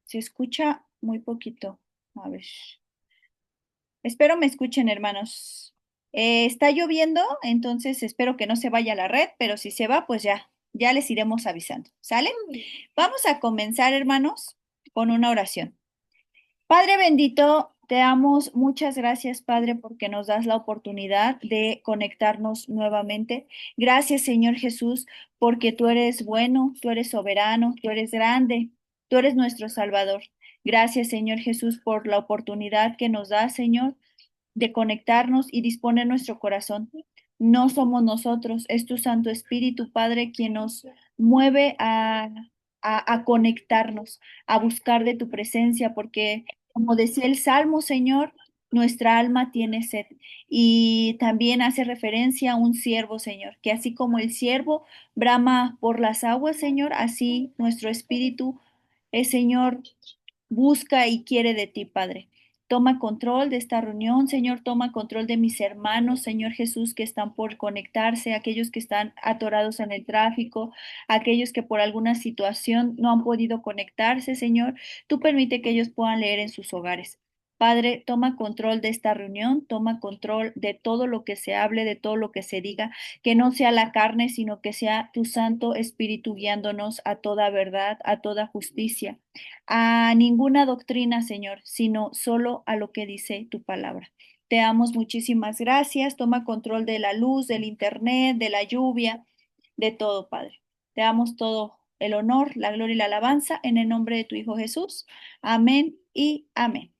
Se escucha muy poquito. A ver. Espero me escuchen, hermanos. Está lloviendo, entonces espero que no se vaya la red, pero si se va, pues ya les iremos avisando. ¿Sale? Vamos a comenzar, hermanos, con una oración. Padre bendito, te damos muchas gracias, Padre, porque nos das la oportunidad de conectarnos nuevamente. Gracias, Señor Jesús, porque tú eres bueno, tú eres soberano, tú eres grande, tú eres nuestro Salvador. Gracias, Señor Jesús, por la oportunidad que nos das, Señor, de conectarnos y disponer nuestro corazón. No somos nosotros, es tu Santo Espíritu, Padre, quien nos mueve a conectarnos, a buscar de tu presencia, porque como decía el Salmo, Señor, nuestra alma tiene sed. Y también hace referencia a un siervo, Señor, que así como el siervo brama por las aguas, Señor, así nuestro espíritu, Señor, busca y quiere de ti, Padre. Toma control de esta reunión, Señor, toma control de mis hermanos, Señor Jesús, que están por conectarse, aquellos que están atorados en el tráfico, aquellos que por alguna situación no han podido conectarse, Señor. Tú permite que ellos puedan leer en sus hogares. Padre, toma control de esta reunión, toma control de todo lo que se hable, de todo lo que se diga, que no sea la carne, sino que sea tu Santo Espíritu guiándonos a toda verdad, a toda justicia, a ninguna doctrina, Señor, sino solo a lo que dice tu palabra. Te damos muchísimas gracias. Toma control de la luz, del internet, de la lluvia, de todo, Padre. Te damos todo el honor, la gloria y la alabanza en el nombre de tu Hijo Jesús. Amén y amén.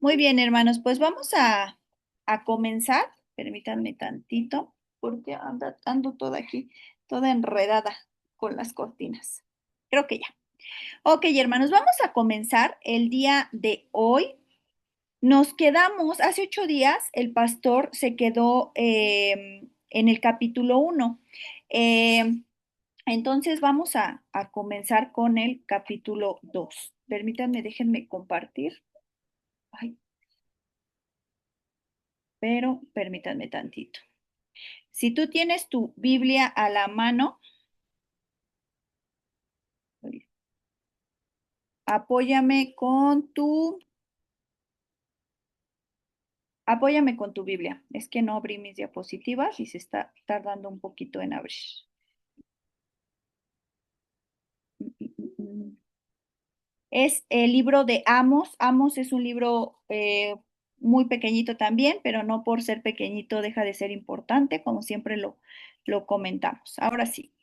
Muy bien, hermanos, pues vamos a comenzar. Permítanme tantito, porque ando toda aquí, toda enredada con las cortinas. Creo que ya. Ok, hermanos, vamos a comenzar el día de hoy. Nos quedamos, hace 8 días, el pastor se quedó en el capítulo 1. Entonces vamos a comenzar con el capítulo 2. Permítanme, déjenme compartir. Ay, pero permítanme tantito. Si tú tienes tu Biblia a la mano, apóyame con tu Biblia. Es que no abrí mis diapositivas y se está tardando un poquito en abrir. Es el libro de Amos. Amos es un libro muy pequeñito también, pero no por ser pequeñito deja de ser importante, como siempre lo comentamos. Ahora sí,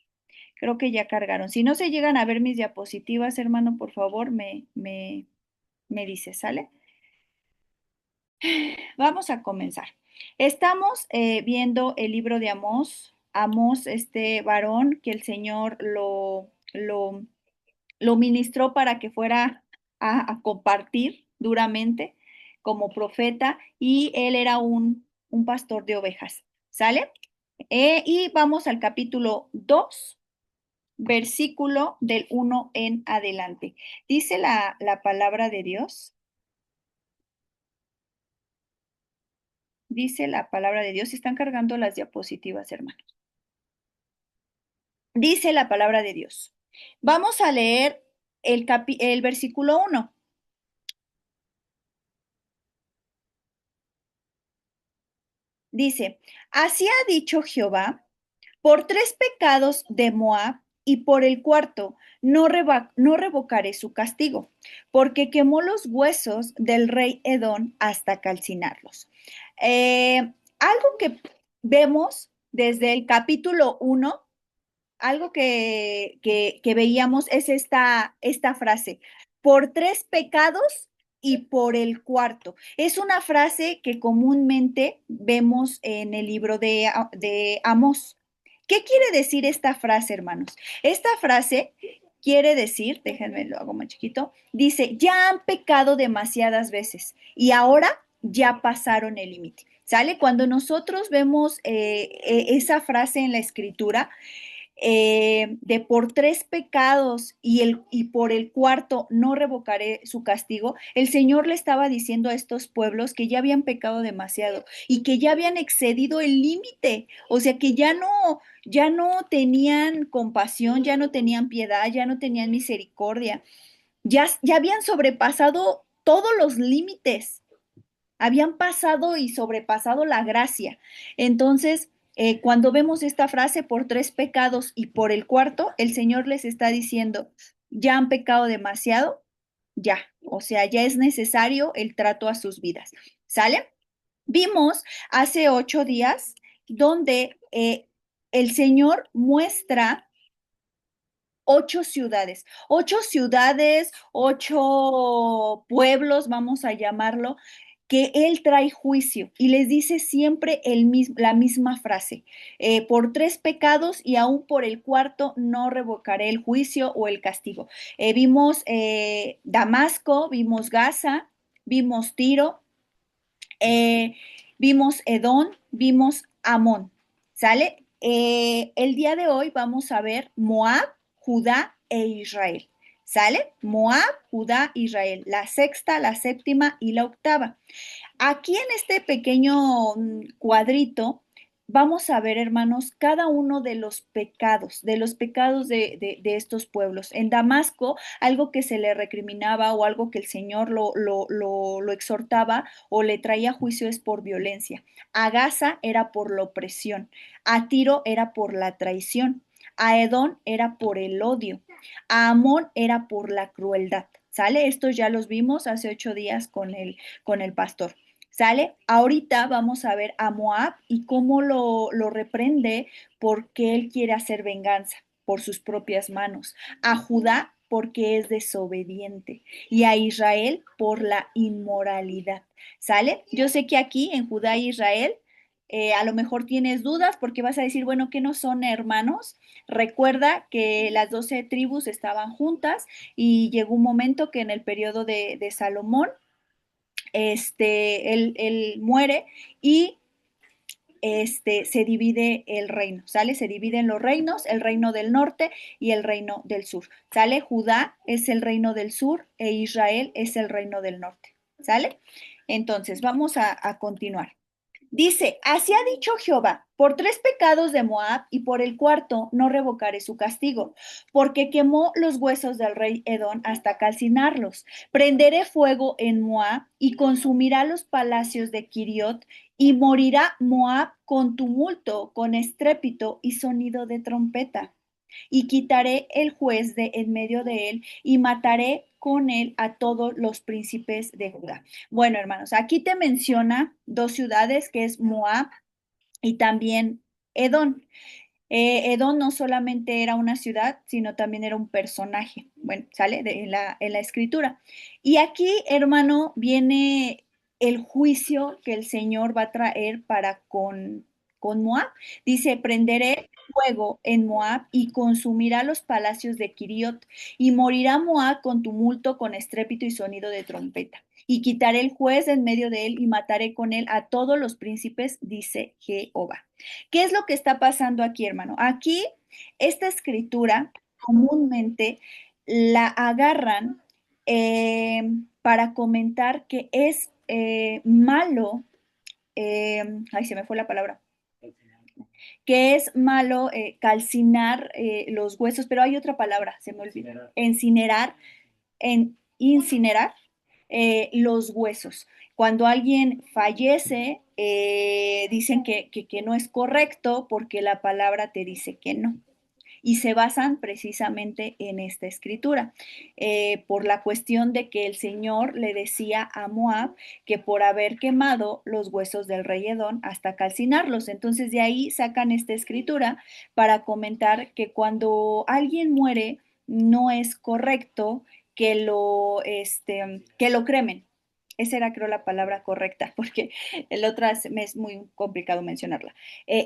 creo que ya cargaron. Si no se llegan a ver mis diapositivas, hermano, por favor, me dice, ¿sale? Vamos a comenzar. Estamos viendo el libro de Amós. Amós, este varón que el Señor lo ministró para que fuera a compartir duramente como profeta y él era un pastor de ovejas. ¿Sale? Y vamos al capítulo 2, versículo del 1 en adelante. Dice la palabra de Dios. Dice la palabra de Dios. Están cargando las diapositivas, hermanos. Dice la palabra de Dios. Vamos a leer el versículo 1. Dice, así ha dicho Jehová, por 3 pecados de Moab y por el cuarto no revocaré su castigo, porque quemó los huesos del rey Edón hasta calcinarlos. Algo que vemos desde el capítulo 1, algo que veíamos es esta frase, por 3 pecados y por el cuarto. Es una frase que comúnmente vemos en el libro de Amós. ¿Qué quiere decir esta frase, hermanos? Esta frase quiere decir, déjenme lo hago más chiquito, dice, ya han pecado demasiadas veces y ahora ya pasaron el límite. ¿Sale? Cuando nosotros vemos esa frase en la escritura, de por 3 pecados y por el cuarto no revocaré su castigo, el Señor le estaba diciendo a estos pueblos que ya habían pecado demasiado y que ya habían excedido el límite, o sea que ya no tenían compasión, ya no tenían piedad, ya no tenían misericordia. ya habían sobrepasado todos los límites, habían pasado y sobrepasado la gracia. Entonces, cuando vemos esta frase, por tres pecados y por el cuarto, el Señor les está diciendo, ya han pecado demasiado, ya, o sea, ya es necesario el trato a sus vidas. ¿Sale? Vimos hace 8 días donde el Señor muestra 8 ciudades, 8 pueblos, vamos a llamarlo, que Él trae juicio y les dice siempre la misma frase, por tres pecados y aún por el cuarto no revocaré el juicio o el castigo. Vimos Damasco, vimos Gaza, vimos Tiro, eh, vimos Edom, vimos Amón, ¿sale? El día de hoy vamos a ver Moab, Judá e Israel, ¿sale? Moab, Judá, Israel, la sexta, la séptima y la octava. Aquí en este pequeño cuadrito vamos a ver, hermanos, cada uno de los pecados de estos pueblos. En Damasco, algo que se le recriminaba o algo que el Señor lo exhortaba o le traía a juicio es por violencia. A Gaza era por la opresión, a Tiro era por la traición, a Edón era por el odio, a Amón era por la crueldad. ¿Sale? Estos ya los vimos hace 8 días con el pastor. ¿Sale? Ahorita vamos a ver a Moab y cómo lo reprende porque él quiere hacer venganza por sus propias manos. A Judá porque es desobediente y a Israel por la inmoralidad. ¿Sale? Yo sé que aquí en Judá e Israel a lo mejor tienes dudas porque vas a decir, bueno, que no son hermanos. Recuerda que las 12 tribus estaban juntas y llegó un momento que en el periodo de Salomón, él muere y se divide el reino, ¿sale? Se dividen los reinos, el reino del norte y el reino del sur, ¿sale? Judá es el reino del sur e Israel es el reino del norte, ¿sale? Entonces, vamos a continuar. Dice, así ha dicho Jehová, por tres pecados de Moab y por el cuarto no revocaré su castigo, porque quemó los huesos del rey Edón hasta calcinarlos. Prenderé fuego en Moab y consumirá los palacios de Kiriot y morirá Moab con tumulto, con estrépito y sonido de trompeta y quitaré el juez de en medio de él y mataré con él a todos los príncipes de Judá. Bueno, hermanos, aquí te menciona dos ciudades que es Moab y también Edom. Edom no solamente era una ciudad, sino también era un personaje. Bueno, sale en la escritura. Y aquí, hermano, viene el juicio que el Señor va a traer para con Moab. Dice, prenderé fuego en Moab y consumirá los palacios de Kiriot y morirá Moab con tumulto, con estrépito y sonido de trompeta. Y quitaré el juez en medio de él y mataré con él a todos los príncipes, dice Jehová. ¿Qué es lo que está pasando aquí, hermano? Aquí, esta escritura comúnmente la agarran para comentar que es malo, ay, se me fue la palabra, que es malo calcinar los huesos, pero hay otra palabra, se me olvidó, incinerar los huesos. Cuando alguien fallece, dicen que no es correcto porque la palabra te dice que no. Y se basan precisamente en esta escritura, por la cuestión de que el Señor le decía a Moab que por haber quemado los huesos del rey Edón hasta calcinarlos. Entonces de ahí sacan esta escritura para comentar que cuando alguien muere no es correcto que lo cremen. Esa era, creo, la palabra correcta, porque el otro me es muy complicado mencionarla.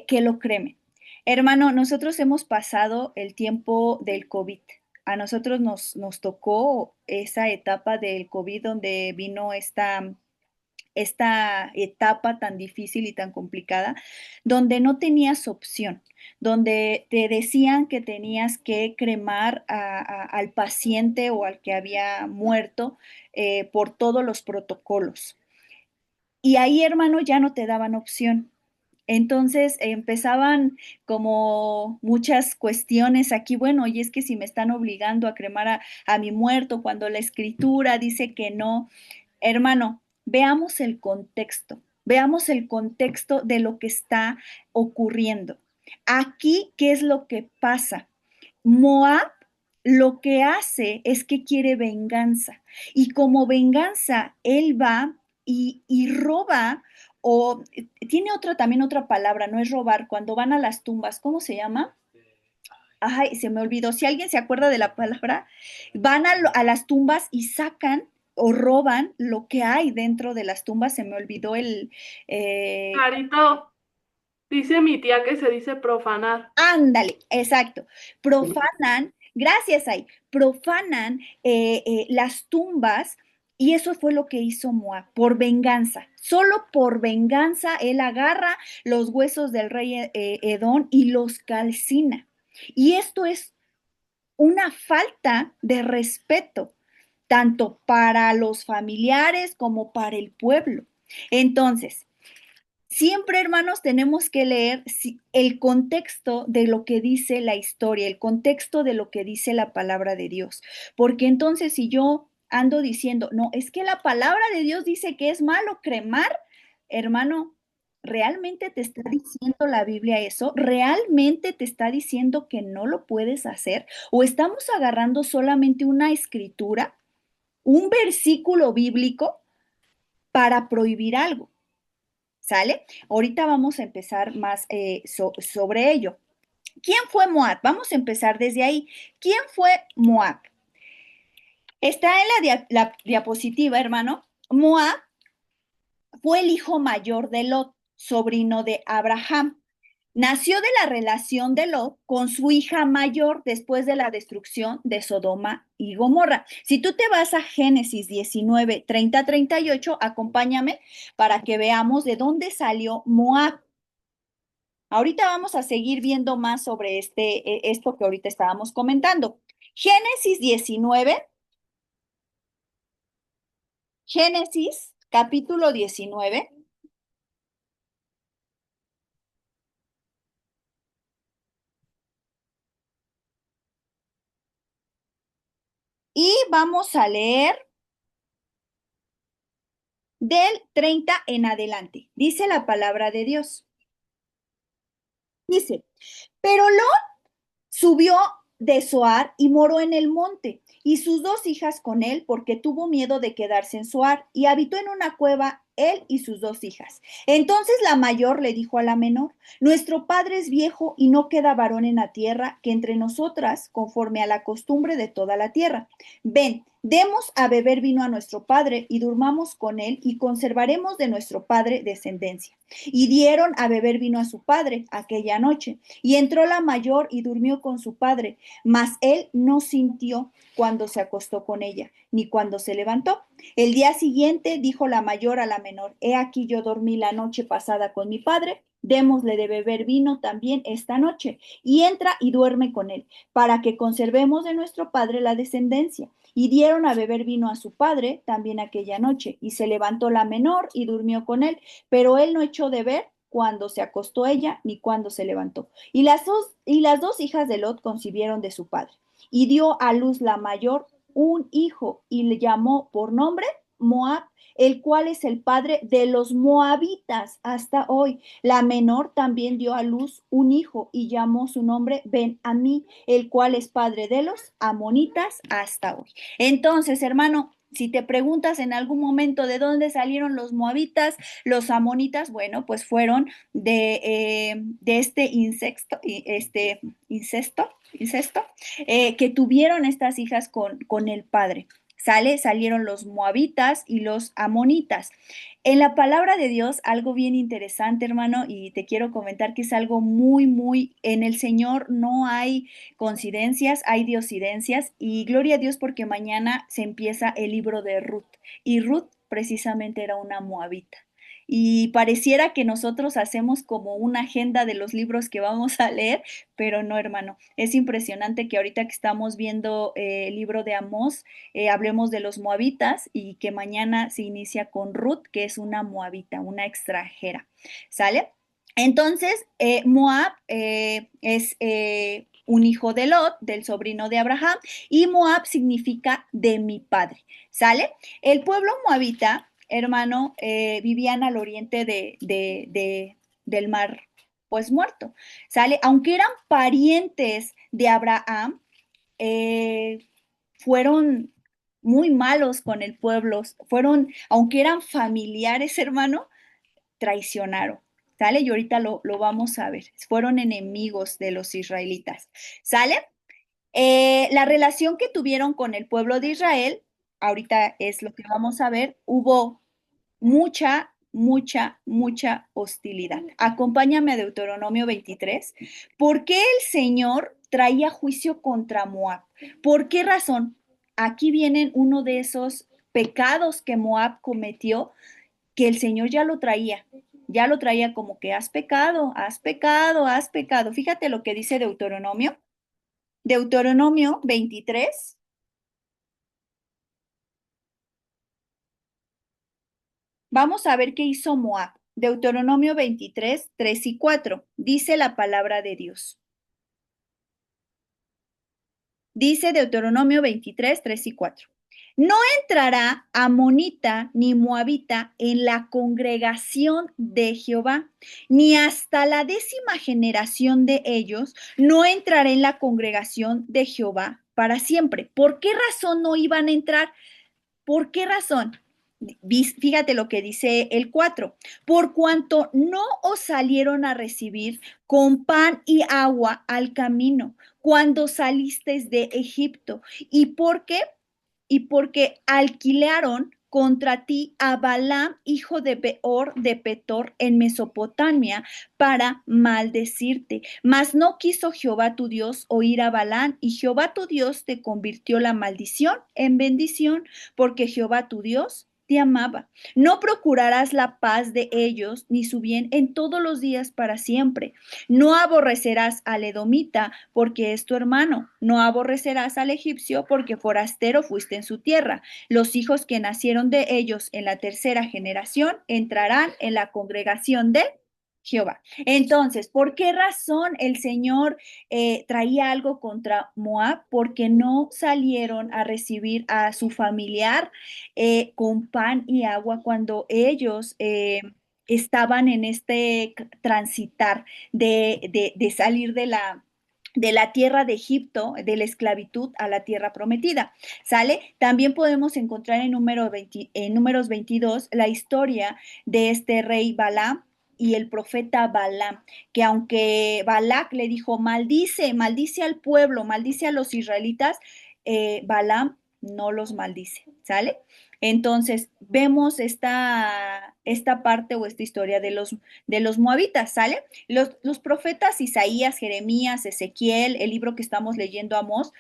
Que lo cremen. Hermano, nosotros hemos pasado el tiempo del COVID. A nosotros nos tocó esa etapa del COVID donde vino esta etapa tan difícil y tan complicada, donde no tenías opción, donde te decían que tenías que cremar al paciente o al que había muerto por todos los protocolos. Y ahí, hermano, ya no te daban opción. Entonces empezaban como muchas cuestiones aquí, bueno, y es que si me están obligando a cremar a mi muerto cuando la escritura dice que no, hermano, veamos el contexto de lo que está ocurriendo. Aquí, ¿qué es lo que pasa? Moab lo que hace es que quiere venganza y como venganza él va y roba o tiene otra también otra palabra, no es robar, cuando van a las tumbas, ¿cómo se llama? Ay, se me olvidó. Si alguien se acuerda de la palabra, van a las tumbas y sacan o roban lo que hay dentro de las tumbas. Se me olvidó el, eh, Clarito, dice mi tía que se dice profanar. ándale, exacto. Profanan, gracias ahí, profanan las tumbas y eso fue lo que hizo Moab, por venganza. Solo por venganza él agarra los huesos del rey Edón y los calcina. Y esto es una falta de respeto, tanto para los familiares como para el pueblo. Entonces, siempre, hermanos, tenemos que leer el contexto de lo que dice la historia, el contexto de lo que dice la palabra de Dios. Porque entonces si yo ando diciendo, no, es que la palabra de Dios dice que es malo cremar, hermano, ¿realmente te está diciendo la Biblia eso? ¿Realmente te está diciendo que no lo puedes hacer? ¿O estamos agarrando solamente una escritura, un versículo bíblico para prohibir algo? ¿Sale? Ahorita vamos a empezar más sobre ello. ¿Quién fue Moab? Vamos a empezar desde ahí. ¿Quién fue Moab? Está en la diapositiva, hermano. Moab fue el hijo mayor de Lot, sobrino de Abraham. Nació de la relación de Lot con su hija mayor después de la destrucción de Sodoma y Gomorra. Si tú te vas a Génesis 19, 30, 38, acompáñame para que veamos de dónde salió Moab. Ahorita vamos a seguir viendo más sobre esto que ahorita estábamos comentando. Génesis 19, Génesis capítulo 19, y vamos a leer del 30 en adelante. Dice la palabra de Dios. Dice, pero subió de Zoar y moró en el monte, y sus dos hijas con él, porque tuvo miedo de quedarse en Zoar, y habitó en una cueva él y sus dos hijas. Entonces la mayor le dijo a la menor, nuestro padre es viejo y no queda varón en la tierra que entre nosotras, conforme a la costumbre de toda la tierra. Ven, demos a beber vino a nuestro padre y durmamos con él y conservaremos de nuestro padre descendencia. Y dieron a beber vino a su padre aquella noche. Y entró la mayor y durmió con su padre, mas él no sintió cuando se acostó con ella, ni cuando se levantó. El día siguiente dijo la mayor a la menor, he aquí yo dormí la noche pasada con mi padre, démosle de beber vino también esta noche, y entra y duerme con él, para que conservemos de nuestro padre la descendencia. Y dieron a beber vino a su padre también aquella noche, y se levantó la menor y durmió con él, pero él no echó de ver cuando se acostó ella ni cuando se levantó. Y las dos hijas de Lot concibieron de su padre. Y dio a luz la mayor un hijo y le llamó por nombre Moab, el cual es el padre de los moabitas hasta hoy. La menor también dio a luz un hijo y llamó su nombre Ben-Amí, el cual es padre de los amonitas hasta hoy. Entonces, hermano, si te preguntas en algún momento de dónde salieron los moabitas, los amonitas, bueno, pues fueron de este incesto, que tuvieron estas hijas con el padre. Salieron los moabitas y los amonitas. En la palabra de Dios, algo bien interesante, hermano, y te quiero comentar que es algo muy, muy, en el Señor no hay coincidencias, hay diosidencias, y gloria a Dios porque mañana se empieza el libro de Ruth, y Ruth precisamente era una moabita. Y pareciera que nosotros hacemos como una agenda de los libros que vamos a leer, pero no, hermano. Es impresionante que ahorita que estamos viendo el libro de Amós, hablemos de los moabitas y que mañana se inicia con Ruth, que es una moabita, una extranjera. ¿Sale? Entonces, Moab es un hijo de Lot, del sobrino de Abraham, y Moab significa de mi padre, ¿sale? El pueblo moabita, hermano, vivían al oriente del mar, pues muerto, ¿sale? Aunque eran parientes de Abraham, eh, fueron muy malos con el pueblo, aunque eran familiares, hermano, traicionaron. ¿Sale? Y ahorita lo vamos a ver. Fueron enemigos de los israelitas. ¿Sale? La relación que tuvieron con el pueblo de Israel, ahorita es lo que vamos a ver, hubo mucha hostilidad. Acompáñame a Deuteronomio 23. ¿Por qué el Señor traía juicio contra Moab? ¿Por qué razón? Aquí vienen uno de esos pecados que Moab cometió, que el Señor ya lo traía como que has pecado, has pecado, has pecado. Fíjate lo que dice Deuteronomio, Deuteronomio 23. Vamos a ver qué hizo Moab. Deuteronomio 23, 3 y 4. Dice la palabra de Dios. Dice Deuteronomio 23, 3 y 4. No entrará amonita ni moabita en la congregación de Jehová, ni hasta la 10ª generación de ellos no entrará en la congregación de Jehová para siempre. ¿Por qué razón no iban a entrar? ¿Por qué razón? Fíjate lo que dice el 4. Por cuanto no os salieron a recibir con pan y agua al camino cuando salisteis de Egipto. ¿Y por qué? Y porque alquilaron contra ti a Balaam, hijo de Beor de Petor, en Mesopotamia, para maldecirte. Mas no quiso Jehová tu Dios oír a Balaam, y Jehová tu Dios te convirtió la maldición en bendición, porque Jehová tu Dios te amaba. No procurarás la paz de ellos, ni su bien en todos los días para siempre. No aborrecerás al edomita, porque es tu hermano. No aborrecerás al egipcio, porque forastero fuiste en su tierra. Los hijos que nacieron de ellos en la 3ª generación entrarán en la congregación de Jehová. Entonces, ¿por qué razón el Señor traía algo contra Moab? Porque no salieron a recibir a su familiar con pan y agua cuando ellos estaban en este transitar de salir de la tierra de Egipto, de la esclavitud a la tierra prometida. ¿Sale? También podemos encontrar en Números 22 la historia de este rey Balaam y el profeta Balaam, que aunque Balac le dijo, maldice, maldice al pueblo, maldice a los israelitas, Balaam no los maldice, ¿sale? Entonces, vemos esta parte o esta historia de los moabitas, ¿sale? Los profetas Isaías, Jeremías, Ezequiel, el libro que estamos leyendo, Amós,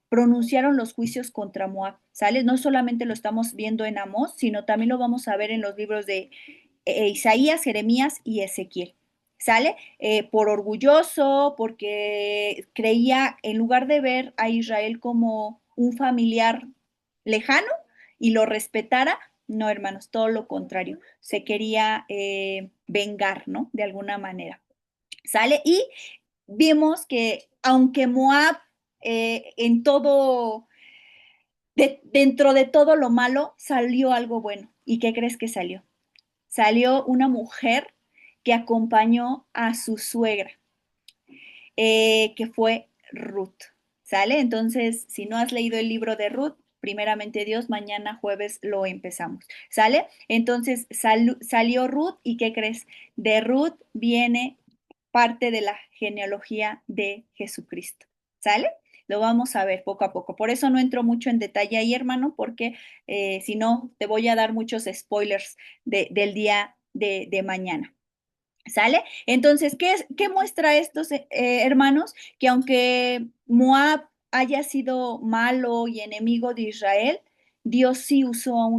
pronunciaron los juicios contra Moab, ¿sale? No solamente lo estamos viendo en Amós, sino también lo vamos a ver en los libros de Isaías, Jeremías y Ezequiel. ¿Sale? Por orgulloso, porque creía, en lugar de ver a Israel como un familiar lejano y lo respetara, no, hermanos, todo lo contrario, se quería vengar, ¿no? De alguna manera. ¿Sale? Y vimos que aunque Moab en todo, dentro de todo lo malo, salió algo bueno. ¿Y qué crees que salió? Salió una mujer que acompañó a su suegra, que fue Ruth. ¿Sale? Entonces, si no has leído el libro de Ruth, primeramente Dios, mañana jueves lo empezamos. ¿Sale? Entonces salió Ruth y ¿qué crees? De Ruth viene parte de la genealogía de Jesucristo. ¿Sale? Lo vamos a ver poco a poco. Por eso no entro mucho en detalle ahí, hermano, porque si no, te voy a dar muchos spoilers del día de mañana. ¿Sale? Entonces, ¿qué muestra estos hermanos? Que aunque Moab haya sido malo y enemigo de Israel, Dios sí usó a vio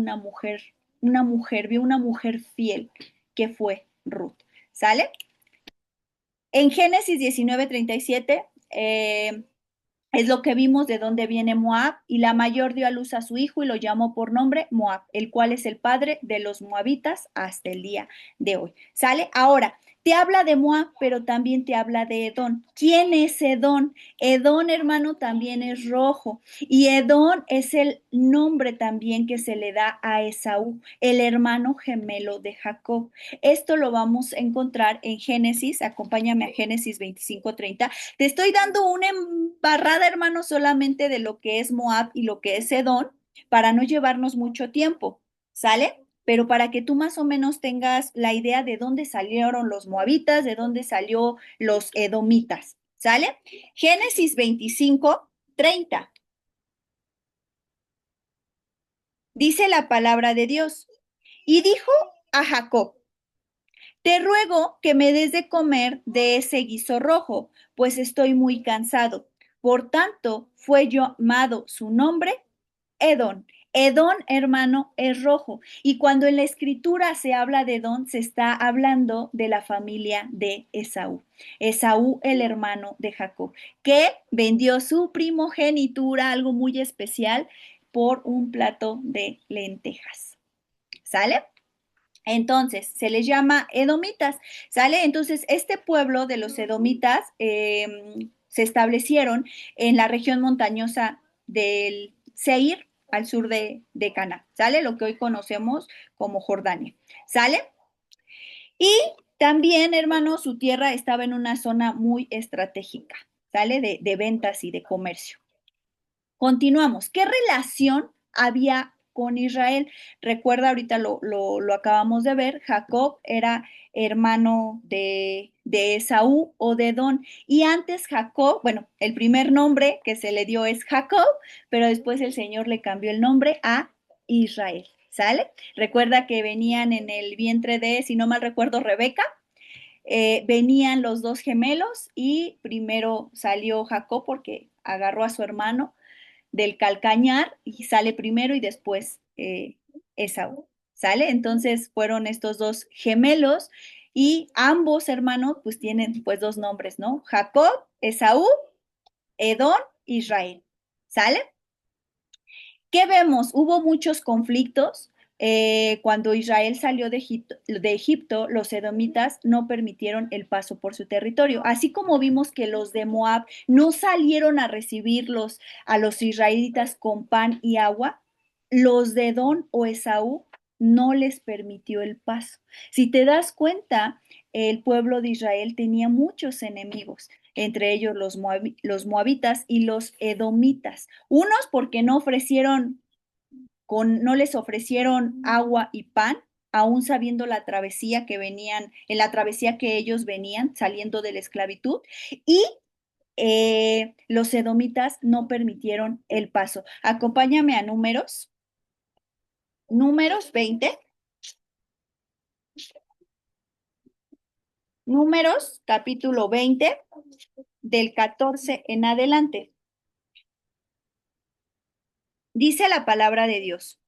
una mujer fiel, que fue Ruth. ¿Sale? En Génesis 19:37 es lo que vimos de dónde viene Moab, y la mayor dio a luz a su hijo y lo llamó por nombre Moab, el cual es el padre de los moabitas hasta el día de hoy. ¿Sale? Ahora, Te habla de Moab, pero también te habla de Edom. ¿Quién es Edom? Edom, hermano, también es rojo. Y Edom es el nombre también que se le da a Esaú, el hermano gemelo de Jacob. Esto lo vamos a encontrar en Génesis. Acompáñame a Génesis 25:30. Te estoy dando una embarrada, hermano, solamente de lo que es Moab y lo que es Edom, para no llevarnos mucho tiempo. ¿Sale? Pero para que tú más o menos tengas la idea de dónde salieron los moabitas, de dónde salió los edomitas, ¿sale? Génesis 25:30. Dice la palabra de Dios. Y dijo a Jacob, te ruego que me des de comer de ese guiso rojo, pues estoy muy cansado. Por tanto, fue llamado su nombre Edom. Edom, hermano, es rojo. Y cuando en la escritura se habla de Edom, se está hablando de la familia de Esaú. Esaú, el hermano de Jacob, que vendió su primogenitura, algo muy especial, por un plato de lentejas. ¿Sale? Entonces, se les llama edomitas, ¿sale? Entonces, este pueblo de los edomitas se establecieron en la región montañosa del Seir, al sur de Cana, ¿sale? Lo que hoy conocemos como Jordania, ¿sale? Y también, hermano, su tierra estaba en una zona muy estratégica, ¿sale? De ventas y de comercio. Continuamos. ¿Qué relación había con Israel? Recuerda, ahorita lo acabamos de ver, Jacob era hermano de Esaú o de Edom. Y antes Jacob, bueno, el primer nombre que se le dio es Jacob, pero después el Señor le cambió el nombre a Israel. ¿Sale? Recuerda que venían en el vientre de, si no mal recuerdo, Rebeca. Venían los dos gemelos y primero salió Jacob porque agarró a su hermano del calcañar y sale primero y después Esaú, ¿sale? Entonces fueron estos dos gemelos y ambos hermanos pues tienen pues dos nombres, ¿no? Jacob, Esaú, Edom, Israel, ¿sale? ¿Qué vemos? Hubo muchos conflictos. Cuando Israel salió de Egipto, los edomitas no permitieron el paso por su territorio, así como vimos que los de Moab no salieron a recibirlos a los israelitas con pan y agua, los de Edom o Esaú no les permitió el paso. Si te das cuenta, el pueblo de Israel tenía muchos enemigos, entre ellos los moabitas y los edomitas. Unos porque no les ofrecieron agua y pan, aún sabiendo la travesía que venían, en la travesía que ellos venían saliendo de la esclavitud, y los edomitas no permitieron el paso. Acompáñame a números 20, números capítulo 20, del 14 en adelante. Dice la palabra de Dios.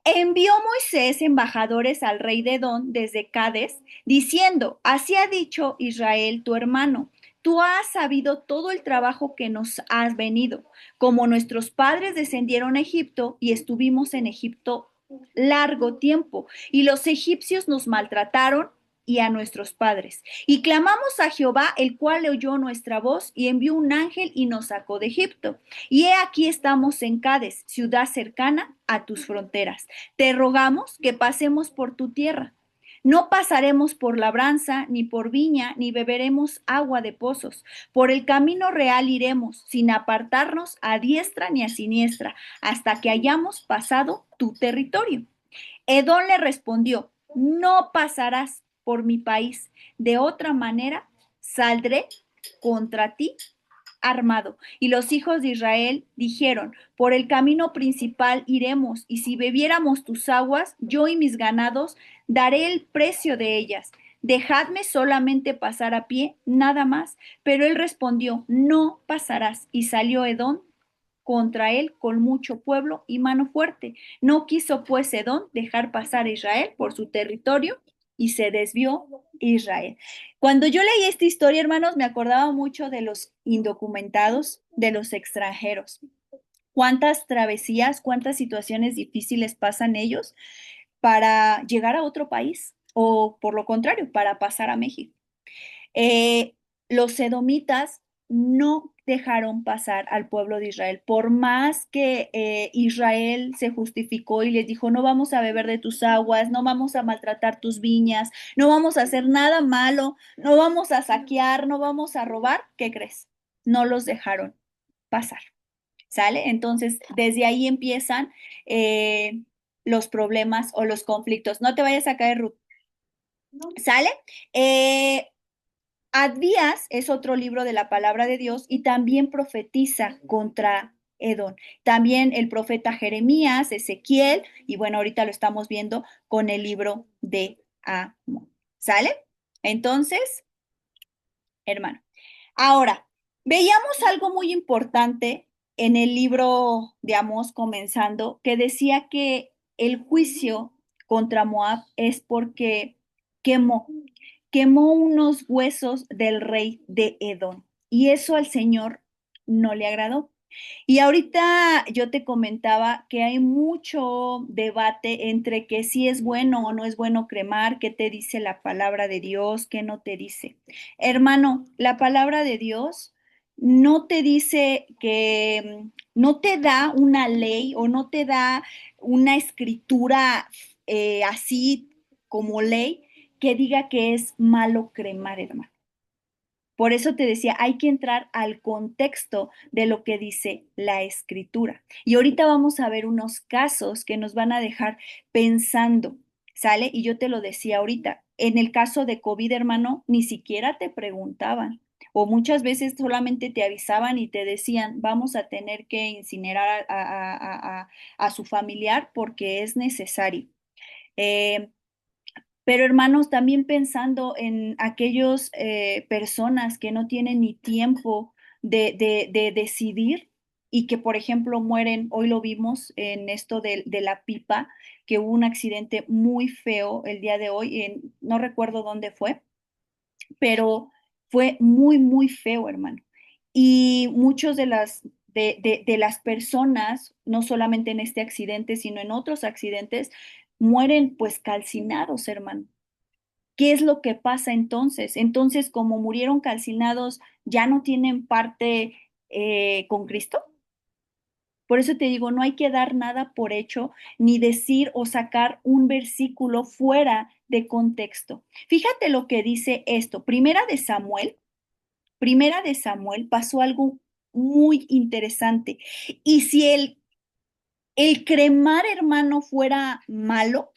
Envió Moisés embajadores al rey de Edom desde Cades, diciendo, así ha dicho Israel tu hermano, tú has sabido todo el trabajo que nos has venido, como nuestros padres descendieron a Egipto y estuvimos en Egipto largo tiempo, y los egipcios nos maltrataron y a nuestros padres. Y clamamos a Jehová, el cual oyó nuestra voz y envió un ángel y nos sacó de Egipto. Y he aquí estamos en Cades, ciudad cercana a tus fronteras. Te rogamos que pasemos por tu tierra. No pasaremos por labranza, ni por viña, ni beberemos agua de pozos. Por el camino real iremos, sin apartarnos a diestra ni a siniestra, hasta que hayamos pasado tu territorio. Edom le respondió, no pasarás por mi país, de otra manera saldré contra ti armado. Y los hijos de Israel dijeron, por el camino principal iremos, y si bebiéramos tus aguas, yo y mis ganados daré el precio de ellas. Dejadme solamente pasar a pie, nada más. Pero él respondió, no pasarás. Y salió Edom contra él con mucho pueblo y mano fuerte. No quiso pues Edom dejar pasar a Israel por su territorio y se desvió Israel. Cuando yo leí esta historia, hermanos, me acordaba mucho de los indocumentados, de los extranjeros. Cuántas travesías, cuántas situaciones difíciles pasan ellos para llegar a otro país. o por lo contrario, para pasar a México. Eh, los edomitas no dejaron pasar al pueblo de Israel, por más que Israel se justificó y les dijo, no vamos a beber de tus aguas, no vamos a maltratar tus viñas, no vamos a hacer nada malo, no vamos a saquear, no vamos a robar, ¿qué crees? No los dejaron pasar, ¿sale? Entonces, desde ahí empiezan los problemas o los conflictos. No te vayas a caer, Ruth, ¿sale? Eh, Abdías es otro libro de la palabra de Dios y también profetiza contra Edom. También el profeta Jeremías, Ezequiel, y bueno, ahorita lo estamos viendo con el libro de Amón. ¿Sale? Entonces, hermano. Ahora, veíamos algo muy importante en el libro de Amós comenzando, que decía que el juicio contra Moab es porque quemó, quemó unos huesos del rey de Edom. Y eso al Señor no le agradó. Y ahorita yo te comentaba que hay mucho debate entre que si es bueno o no es bueno cremar, qué te dice la palabra de Dios, qué no te dice. Hermano, la palabra de Dios no te dice que no te da una ley o no te da una escritura así como ley que diga que es malo cremar, hermano. Por eso te decía, hay que entrar al contexto de lo que dice la escritura. Y ahorita vamos a ver unos casos que nos van a dejar pensando, ¿sale? Y yo te lo decía ahorita, en el caso de COVID, hermano, ni siquiera te preguntaban. O muchas veces solamente te avisaban y te decían, vamos a tener que incinerar a su familiar porque es necesario. Eh, pero hermanos, también pensando en aquellas personas que no tienen ni tiempo de decidir y que, por ejemplo, mueren, hoy lo vimos en esto de la pipa, que hubo un accidente muy feo el día de hoy, no recuerdo dónde fue, pero fue muy, muy feo, hermano. Y muchos de las personas, no solamente en este accidente, sino en otros accidentes, mueren pues calcinados, hermano. ¿Qué es lo que pasa entonces? Entonces, como murieron calcinados, ¿ya no tienen parte con Cristo? Por eso te digo, no hay que dar nada por hecho, ni decir o sacar un versículo fuera de contexto. Fíjate lo que dice esto. Primera de Samuel pasó algo muy interesante. Y si el cremar, hermano, fuera malo,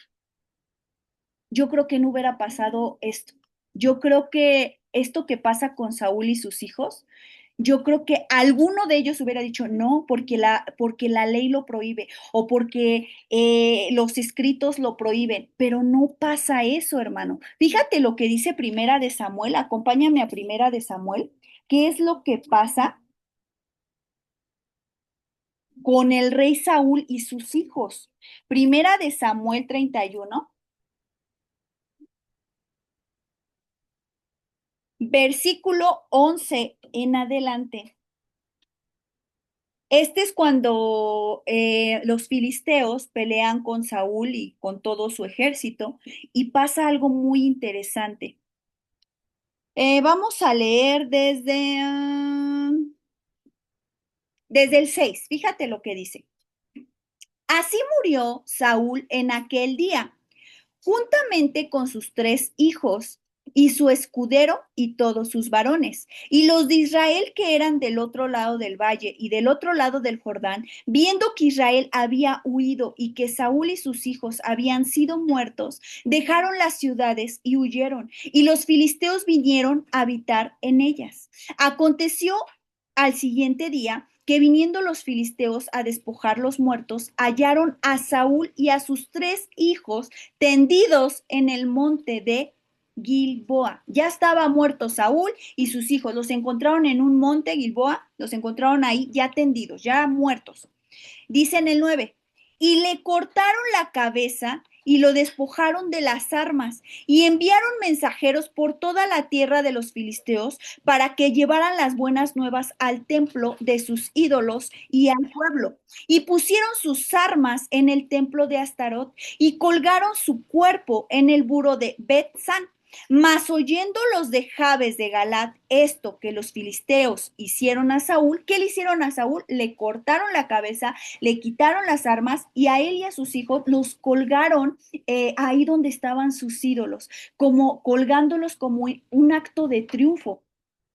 yo creo que no hubiera pasado esto. Yo creo que esto que pasa con Saúl y sus hijos, yo creo que alguno de ellos hubiera dicho no, porque la ley lo prohíbe o porque los escritos lo prohíben, pero no pasa eso, hermano. Fíjate lo que dice Primera de Samuel, acompáñame a Primera de Samuel, ¿qué es lo que pasa con el rey Saúl y sus hijos? Primera de Samuel 31, versículo 11 en adelante. Este es cuando los filisteos pelean con Saúl y con todo su ejército y pasa algo muy interesante. Vamos a leer desde el 6. Fíjate lo que dice. Así murió Saúl en aquel día, juntamente con sus 3 hijos y su escudero y todos sus varones. Y los de Israel que eran del otro lado del valle y del otro lado del Jordán, viendo que Israel había huido y que Saúl y sus hijos habían sido muertos, dejaron las ciudades y huyeron. Y los filisteos vinieron a habitar en ellas. Aconteció al siguiente día que viniendo los filisteos a despojar los muertos, hallaron a Saúl y a sus 3 hijos tendidos en el monte de Gilboa. Ya estaba muerto Saúl y sus hijos. Los encontraron en un monte, Gilboa, los encontraron ahí ya tendidos, ya muertos. Dice en el 9, y le cortaron la cabeza y lo despojaron de las armas y enviaron mensajeros por toda la tierra de los filisteos para que llevaran las buenas nuevas al templo de sus ídolos y al pueblo. Y pusieron sus armas en el templo de Astarot y colgaron su cuerpo en el muro de Bet-San. Mas oyendo los de Jabes de Galad esto que los filisteos hicieron a Saúl, ¿qué le hicieron a Saúl? Le cortaron la cabeza, le quitaron las armas y a él y a sus hijos los colgaron ahí donde estaban sus ídolos, como colgándolos como un acto de triunfo.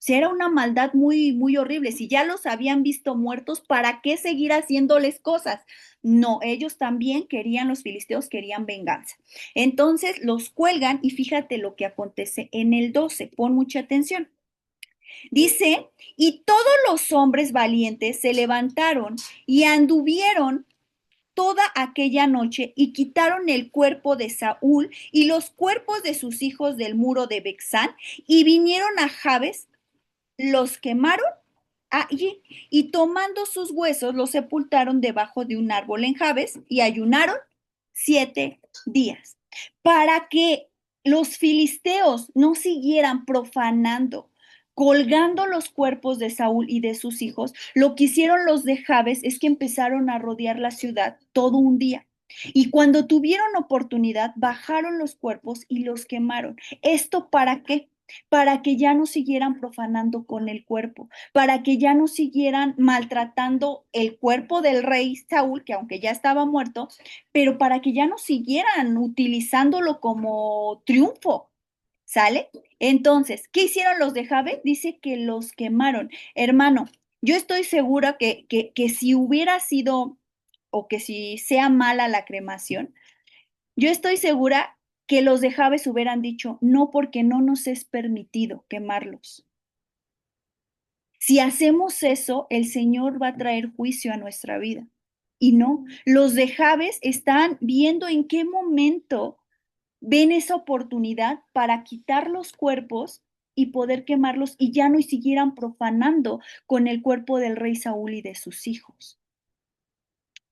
O sea, era una maldad muy, muy horrible. Si ya los habían visto muertos, ¿para qué seguir haciéndoles cosas? No, ellos también querían, los filisteos querían venganza. Entonces los cuelgan y fíjate lo que acontece en el 12. Pon mucha atención. Dice, y todos los hombres valientes se levantaron y anduvieron toda aquella noche y quitaron el cuerpo de Saúl y los cuerpos de sus hijos del muro de Bexán y vinieron a Jabes, los quemaron allí y tomando sus huesos los sepultaron debajo de un árbol en Jabes y ayunaron 7 días para que los filisteos no siguieran profanando, colgando los cuerpos de Saúl y de sus hijos. Lo que hicieron los de Jabes es que empezaron a rodear la ciudad todo un día. Y cuando tuvieron oportunidad, bajaron los cuerpos y los quemaron. ¿Esto para qué? Para que ya no siguieran profanando con el cuerpo, para que ya no siguieran maltratando el cuerpo del rey Saúl, que aunque ya estaba muerto, pero para que ya no siguieran utilizándolo como triunfo, ¿sale? Entonces, ¿qué hicieron los de Jabe? Dice que los quemaron. Hermano, yo estoy segura que si hubiera sido o que si sea mala la cremación, yo estoy segura que los de Jabes hubieran dicho, no, porque no nos es permitido quemarlos. Si hacemos eso, el Señor va a traer juicio a nuestra vida. Y no, los de Jabes están viendo en qué momento ven esa oportunidad para quitar los cuerpos y poder quemarlos y ya no siguieran profanando con el cuerpo del rey Saúl y de sus hijos.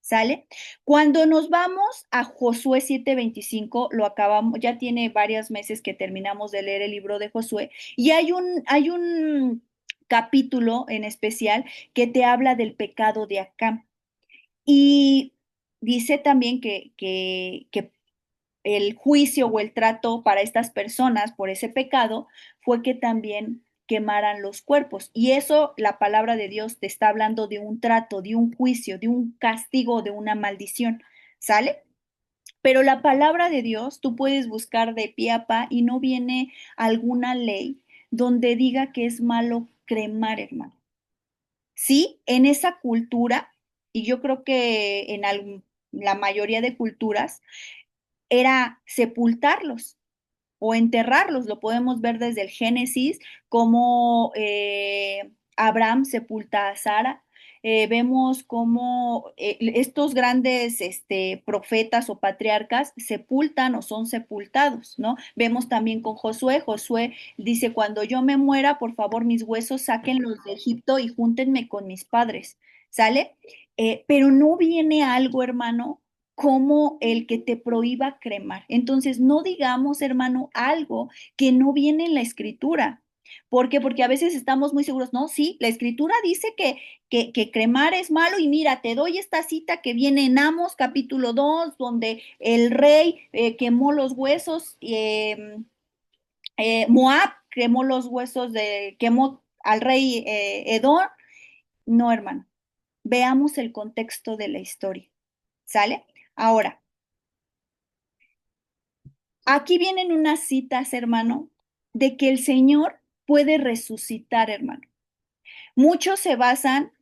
¿Sale? Cuando nos vamos a Josué 7:25, lo acabamos, ya tiene varios meses que terminamos de leer el libro de Josué, y hay un capítulo en especial que te habla del pecado de Acán. Y dice también que el juicio o el trato para estas personas por ese pecado fue que también quemaran los cuerpos. Y eso, la palabra de Dios te está hablando de un trato, de un juicio, de un castigo, de una maldición. ¿Sale? Pero la palabra de Dios tú puedes buscar de pie a pa y no viene alguna ley donde diga que es malo cremar, hermano. Sí, en esa cultura, y yo creo que en la mayoría de culturas, era sepultarlos o enterrarlos. Lo podemos ver desde el Génesis, como Abraham sepulta a Sara. Vemos cómo estos grandes profetas o patriarcas sepultan o son sepultados, ¿no? Vemos también con Josué. Josué dice, cuando yo me muera, por favor, mis huesos sáquenlos de Egipto y júntenme con mis padres, ¿sale? Pero no viene algo, hermano, como el que te prohíba cremar. Entonces, no digamos, hermano, algo que no viene en la escritura. ¿Por qué? Porque a veces estamos muy seguros, no, sí, la escritura dice que cremar es malo y mira, te doy esta cita que viene en Amos capítulo 2 donde el rey quemó los huesos, Moab quemó los huesos quemó al rey Edom. No, hermano, veamos el contexto de la historia, ¿sale? Ahora, aquí vienen unas citas, hermano, de que el Señor puede resucitar, hermano. Muchos se basan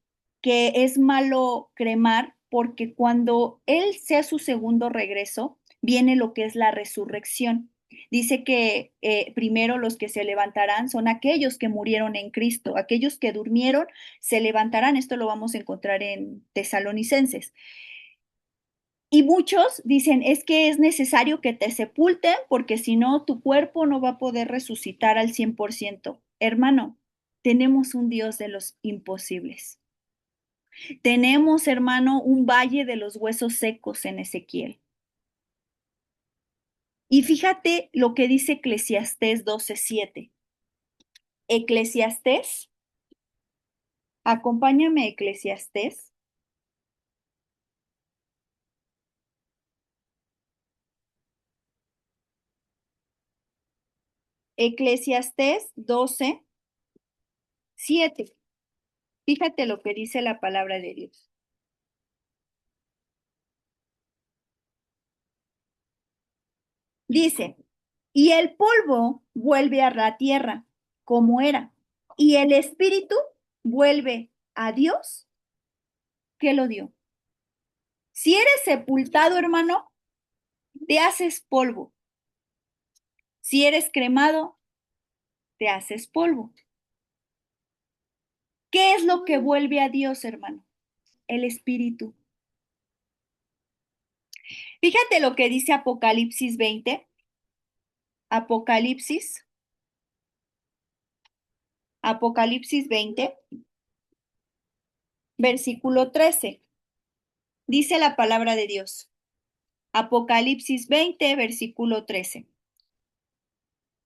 que es malo cremar porque cuando Él sea su segundo regreso, viene lo que es la resurrección. Dice que primero los que se levantarán son aquellos que murieron en Cristo, aquellos que durmieron se levantarán. Esto lo vamos a encontrar en Tesalonicenses. Y muchos dicen, es que es necesario que te sepulten porque si no, tu cuerpo no va a poder resucitar al 100%. Hermano, tenemos un Dios de los imposibles. Tenemos, hermano, un valle de los huesos secos en Ezequiel. Y fíjate lo que dice Eclesiastés 12:7. Eclesiastés, acompáñame, Eclesiastés. Eclesiastés 12:7. Fíjate lo que dice la palabra de Dios. Dice, y el polvo vuelve a la tierra como era, y el espíritu vuelve a Dios que lo dio. Si eres sepultado, hermano, te haces polvo. Si eres cremado, te haces polvo. ¿Qué es lo que vuelve a Dios, hermano? El espíritu. Fíjate lo que dice Apocalipsis 20. Apocalipsis, Apocalipsis 20, versículo 13. Dice la palabra de Dios. Apocalipsis 20, versículo 13.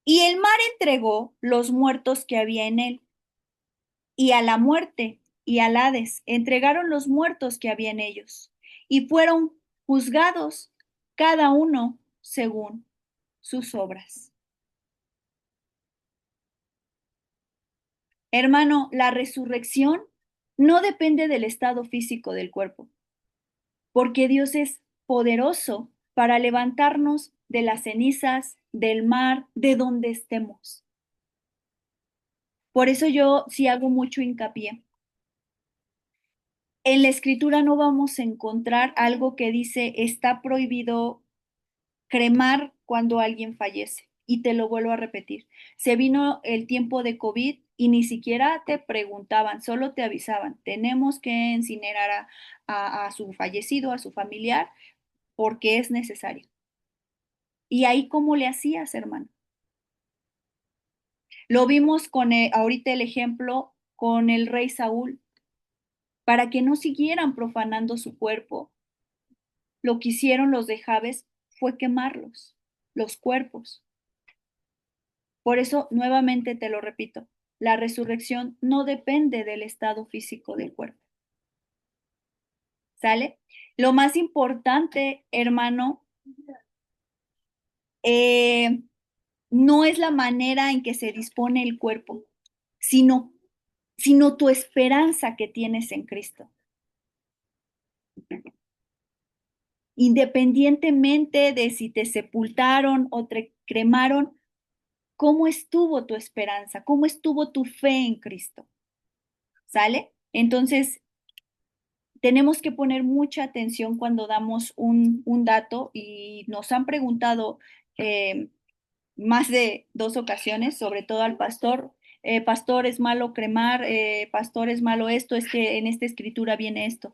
Y el mar entregó los muertos que había en él, y a la muerte y al Hades entregaron los muertos que había en ellos, y fueron juzgados cada uno según sus obras. Hermano, la resurrección no depende del estado físico del cuerpo, porque Dios es poderoso para levantarnos de las cenizas, del mar, de donde estemos. Por eso yo sí hago mucho hincapié. En la escritura no vamos a encontrar algo que dice está prohibido cremar cuando alguien fallece. Y te lo vuelvo a repetir. Se vino el tiempo de COVID y ni siquiera te preguntaban, solo te avisaban, tenemos que incinerar a su fallecido, a su familiar, porque es necesario. Y ahí, ¿cómo le hacías, hermano? Lo vimos con ahorita el ejemplo con el rey Saúl, para que no siguieran profanando su cuerpo. Lo que hicieron los de Jabes fue quemarlos, los cuerpos. Por eso, nuevamente te lo repito, la resurrección no depende del estado físico del cuerpo. ¿Sale? Lo más importante, hermano, eh, no es la manera en que se dispone el cuerpo, sino, sino tu esperanza que tienes en Cristo. Independientemente de si te sepultaron o te cremaron, ¿cómo estuvo tu esperanza? ¿Cómo estuvo tu fe en Cristo? ¿Sale? Entonces, tenemos que poner mucha atención cuando damos un dato y nos han preguntado más de 2 ocasiones, sobre todo al pastor, pastor es malo cremar, pastor es malo esto, es que en esta escritura viene esto.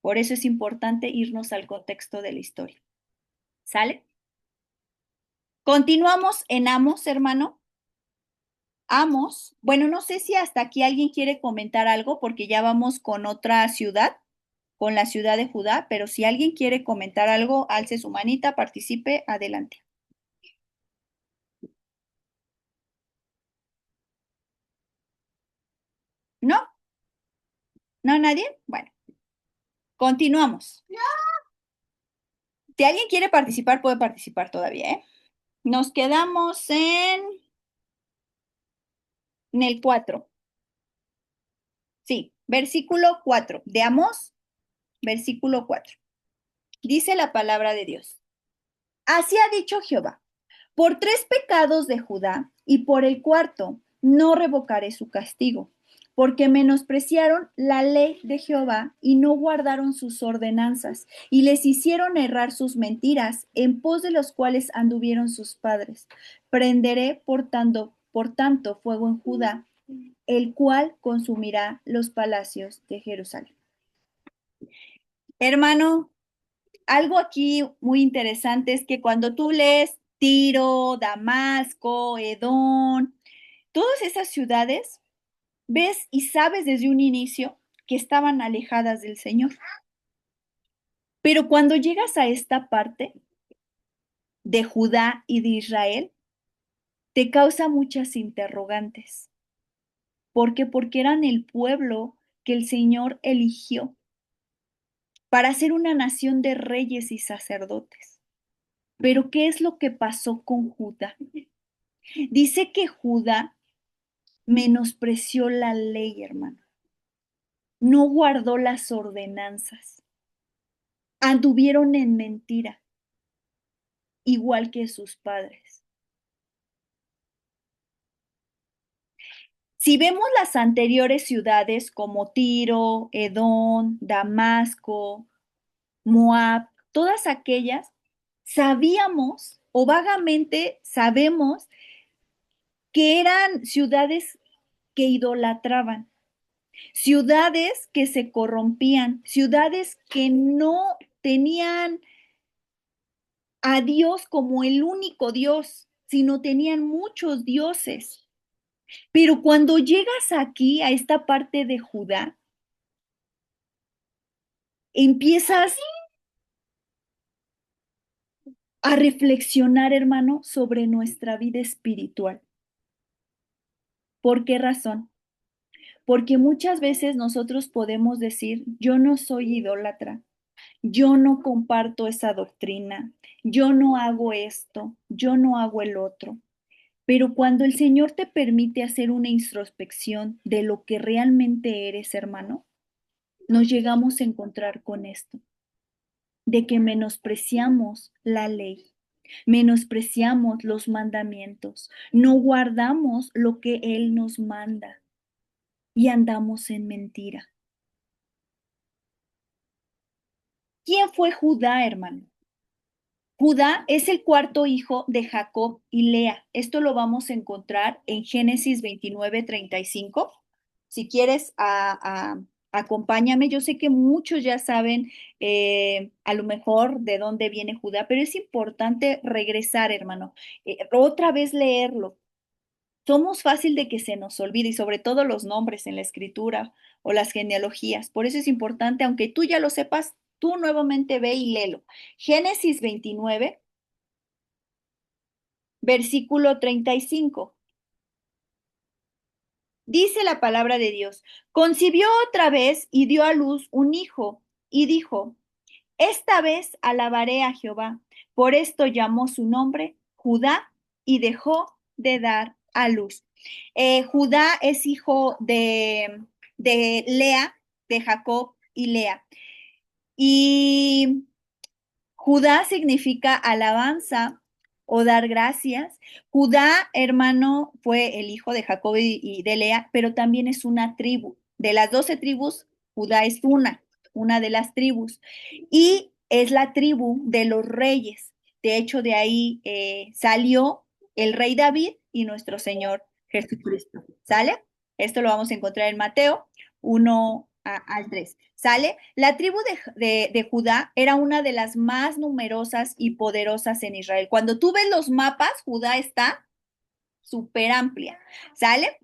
Por eso es importante irnos al contexto de la historia. ¿Sale? Continuamos en Amos, hermano. Amos. Bueno, no sé si hasta aquí alguien quiere comentar algo porque ya vamos con otra ciudad, con la ciudad de Judá, pero si alguien quiere comentar algo, alce su manita, participe, adelante. ¿No? ¿No nadie? Bueno, continuamos. Si alguien quiere participar, puede participar todavía, ¿eh? Nos quedamos en el 4. Sí, versículo 4. De Amós, versículo 4. Dice la palabra de Dios. Así ha dicho Jehová. Por 3 pecados de Judá y por el cuarto no revocaré su castigo, porque menospreciaron la ley de Jehová y no guardaron sus ordenanzas, y les hicieron errar sus mentiras, en pos de los cuales anduvieron sus padres. Prenderé, por tanto, fuego en Judá, el cual consumirá los palacios de Jerusalén. Hermano, algo aquí muy interesante es que cuando tú lees Tiro, Damasco, Edón, todas esas ciudades, ves y sabes desde un inicio que estaban alejadas del Señor. Pero cuando llegas a esta parte, de Judá y de Israel, te causa muchas interrogantes. ¿Por qué? Porque eran el pueblo que el Señor eligió para ser una nación de reyes y sacerdotes. Pero ¿qué es lo que pasó con Judá? Dice que Judá menospreció la ley, hermano. No guardó las ordenanzas. Anduvieron en mentira, igual que sus padres. Si vemos las anteriores ciudades como Tiro, Edom, Damasco, Moab, todas aquellas, sabíamos o vagamente sabemos que eran ciudades que idolatraban, ciudades que se corrompían, ciudades que no tenían a Dios como el único Dios, sino tenían muchos dioses. Pero cuando llegas aquí, a esta parte de Judá, empiezas a reflexionar, hermano, sobre nuestra vida espiritual. ¿Por qué razón? Porque muchas veces nosotros podemos decir, yo no soy idólatra, yo no comparto esa doctrina, yo no hago esto, yo no hago el otro. Pero cuando el Señor te permite hacer una introspección de lo que realmente eres, hermano, nos llegamos a encontrar con esto, de que menospreciamos la ley, menospreciamos los mandamientos, no guardamos lo que Él nos manda y andamos en mentira. ¿Quién fue Judá, hermano? Judá es el cuarto hijo de Jacob y Lea. Esto lo vamos a encontrar en Génesis 29:35. Si quieres, acompáñame. Yo sé que muchos ya saben a lo mejor de dónde viene Judá, pero es importante regresar, hermano. Otra vez leerlo. Somos fácil de que se nos olvide y sobre todo los nombres en la escritura o las genealogías. Por eso es importante, aunque tú ya lo sepas, tú nuevamente ve y léelo. Génesis 29, versículo 35. Dice la palabra de Dios, concibió otra vez y dio a luz un hijo y dijo, esta vez alabaré a Jehová. Por esto llamó su nombre Judá y dejó de dar a luz. Judá es hijo de Lea, de Jacob y Lea. Y Judá significa alabanza o dar gracias. Judá, hermano, fue el hijo de Jacob y de Lea, pero también es una tribu. De las 12 tribus, Judá es una de las tribus. Y es la tribu de los reyes. De hecho, de ahí salió el rey David y nuestro Señor Jesucristo. ¿Sale? Esto lo vamos a encontrar en Mateo 1 al 3. ¿Sale? La tribu de Judá era una de las más numerosas y poderosas en Israel. Cuando tú ves los mapas, Judá está súper amplia. ¿Sale?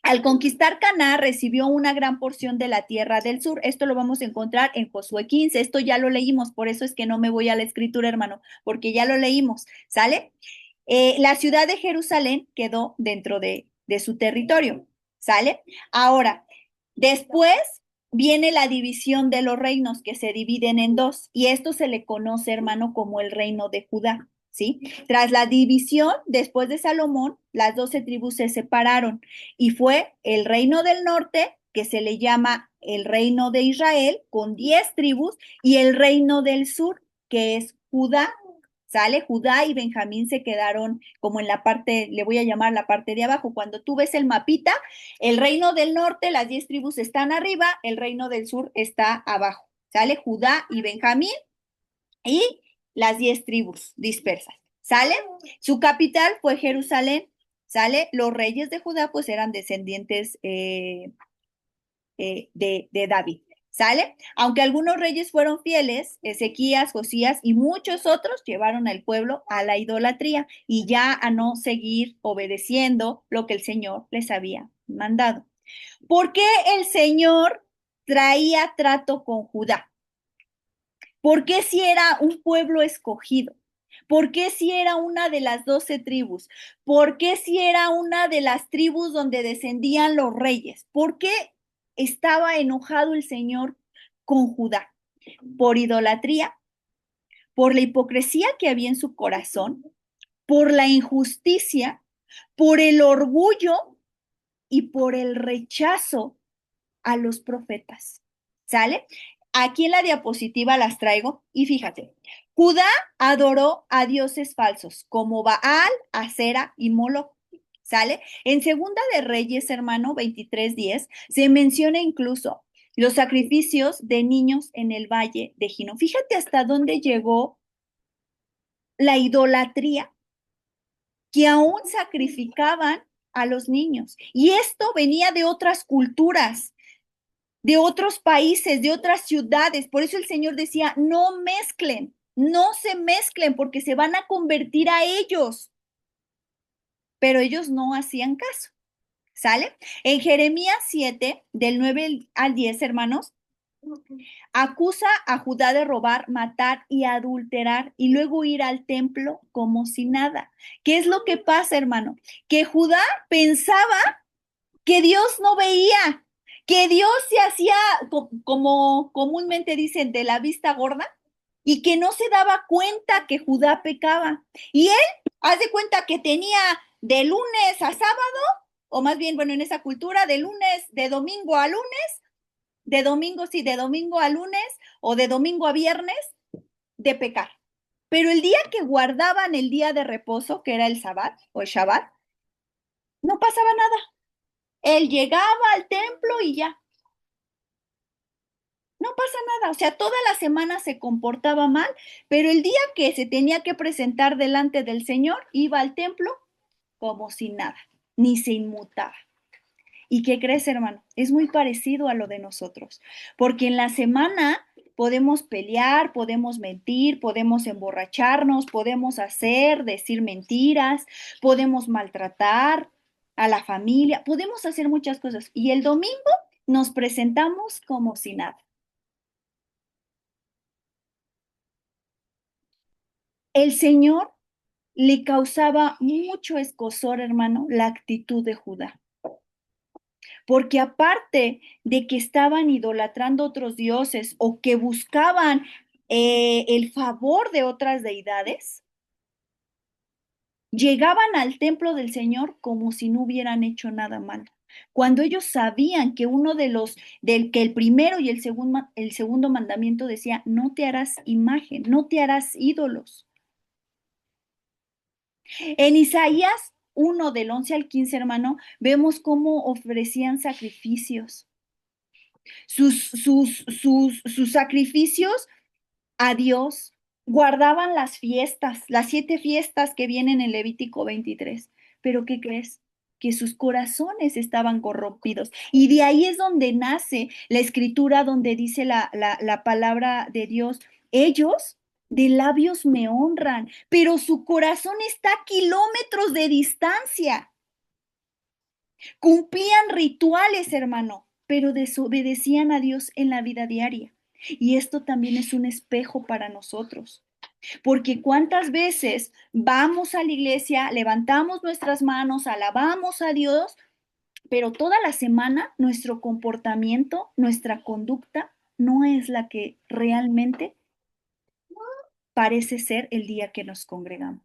Al conquistar Canaán recibió una gran porción de la tierra del sur. Esto lo vamos a encontrar en Josué 15. Esto ya lo leímos, por eso es que no me voy a la escritura, hermano, porque ya lo leímos. ¿Sale? La ciudad de Jerusalén quedó dentro de su territorio. ¿Sale? Ahora, después viene la división de los reinos que se dividen en dos y esto se le conoce, hermano, como el reino de Judá. ¿Sí? Tras la división, después de Salomón, las 12 tribus se separaron y fue el reino del norte, que se le llama el reino de Israel, con 10 tribus, y el reino del sur, que es Judá. ¿Sale? Judá y Benjamín se quedaron como en la parte, le voy a llamar la parte de abajo. Cuando tú ves el mapita, el reino del norte, las 10 tribus están arriba, el reino del sur está abajo. ¿Sale? Judá y Benjamín y las 10 tribus dispersas. ¿Sale? Su capital fue Jerusalén. ¿Sale? Los reyes de Judá pues eran descendientes de David. ¿Sale? Aunque algunos reyes fueron fieles, Ezequías, Josías y muchos otros llevaron al pueblo a la idolatría y ya a no seguir obedeciendo lo que el Señor les había mandado. ¿Por qué el Señor traía trato con Judá? ¿Por qué si era un pueblo escogido? ¿Por qué si era una de las 12 tribus? ¿Por qué si era una de las tribus donde descendían los reyes? ¿Por qué estaba enojado el Señor con Judá? ¿Por idolatría? ¿Por la hipocresía que había en su corazón? ¿Por la injusticia? ¿Por el orgullo y por el rechazo a los profetas? ¿Sale? Aquí en la diapositiva las traigo y fíjate, Judá adoró a dioses falsos como Baal, Acera y Moloch. ¿Sale? En Segunda de Reyes, hermano, 23:10, se menciona incluso los sacrificios de niños en el valle de Gino. Fíjate hasta dónde llegó la idolatría, que aún sacrificaban a los niños. Y esto venía de otras culturas, de otros países, de otras ciudades. Por eso el Señor decía, no mezclen, no se mezclen porque se van a convertir a ellos. Pero ellos no hacían caso. ¿Sale? En Jeremías 7, del 9 al 10, hermanos, acusa a Judá de robar, matar y adulterar y luego ir al templo como si nada. ¿Qué es lo que pasa, hermano? Que Judá pensaba que Dios no veía, que Dios se hacía, como comúnmente dicen, de la vista gorda y que no se daba cuenta que Judá pecaba. Y él, haz de cuenta que tenía de lunes a sábado, o más bien, bueno, en esa cultura, de lunes, de domingo a lunes, de domingo, sí, de domingo a lunes o de domingo a viernes, de pecar. Pero el día que guardaban el día de reposo, que era el sabbat o el shabbat, no pasaba nada. Él llegaba al templo y ya, no pasa nada. O sea, toda la semana se comportaba mal, pero el día que se tenía que presentar delante del Señor, iba al templo como si nada, ni se inmutaba. ¿Y qué crees, hermano? Es muy parecido a lo de nosotros, porque en la semana podemos pelear, podemos mentir, podemos emborracharnos, podemos hacer, decir mentiras, podemos maltratar a la familia, podemos hacer muchas cosas. Y el domingo nos presentamos como si nada. El Señor le causaba mucho escozor, hermano, la actitud de Judá. Porque aparte de que estaban idolatrando otros dioses o que buscaban el favor de otras deidades, llegaban al templo del Señor como si no hubieran hecho nada malo. Cuando ellos sabían que uno de los, del que el primero y el segundo mandamiento decía, no te harás imagen, no te harás ídolos. En Isaías 1 del 11 al 15, hermano, vemos cómo ofrecían sacrificios. Sus sacrificios a Dios, guardaban las fiestas, las 7 fiestas que vienen en Levítico 23. Pero ¿qué crees? Que sus corazones estaban corrompidos. Y de ahí es donde nace la escritura, donde dice la palabra de Dios. Ellos de labios me honran, pero su corazón está a kilómetros de distancia. Cumplían rituales, hermano, pero desobedecían a Dios en la vida diaria. Y esto también es un espejo para nosotros. Porque cuántas veces vamos a la iglesia, levantamos nuestras manos, alabamos a Dios, pero toda la semana nuestro comportamiento, nuestra conducta no es la que realmente parece ser el día que nos congregamos.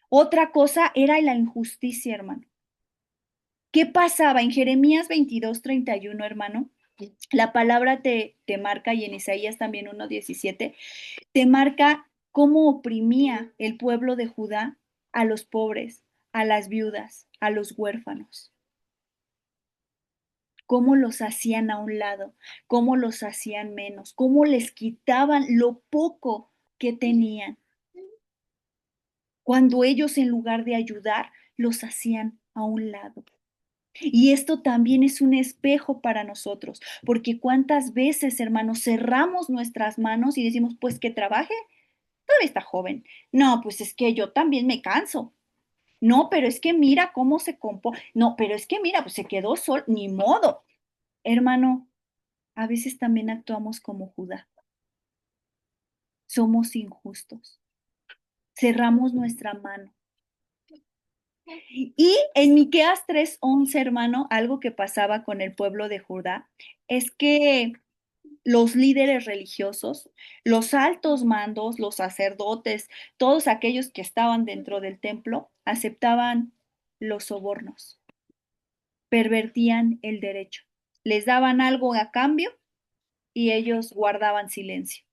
Otra cosa era la injusticia, hermano. ¿Qué pasaba en Jeremías 22:31, hermano? La palabra te marca, y en Isaías también 1:17, te marca cómo oprimía el pueblo de Judá a los pobres, a las viudas, a los huérfanos, cómo los hacían a un lado, cómo los hacían menos, cómo les quitaban lo poco que tenían, cuando ellos en lugar de ayudar, los hacían a un lado. Y esto también es un espejo para nosotros, porque cuántas veces, hermanos, cerramos nuestras manos y decimos, pues que trabaje, todavía está joven. No, pues es que yo también me canso. No, pero es que mira cómo se compo. No, pero es que mira, pues se quedó sol, ni modo. Hermano, a veces también actuamos como Judá. somos injustos, cerramos nuestra mano. Y en Miqueas 3:11, hermano, algo que pasaba con el pueblo de Judá es que los líderes religiosos, los altos mandos, los sacerdotes, todos aquellos que estaban dentro del templo, aceptaban los sobornos, pervertían el derecho, les daban algo a cambio y ellos guardaban silencio.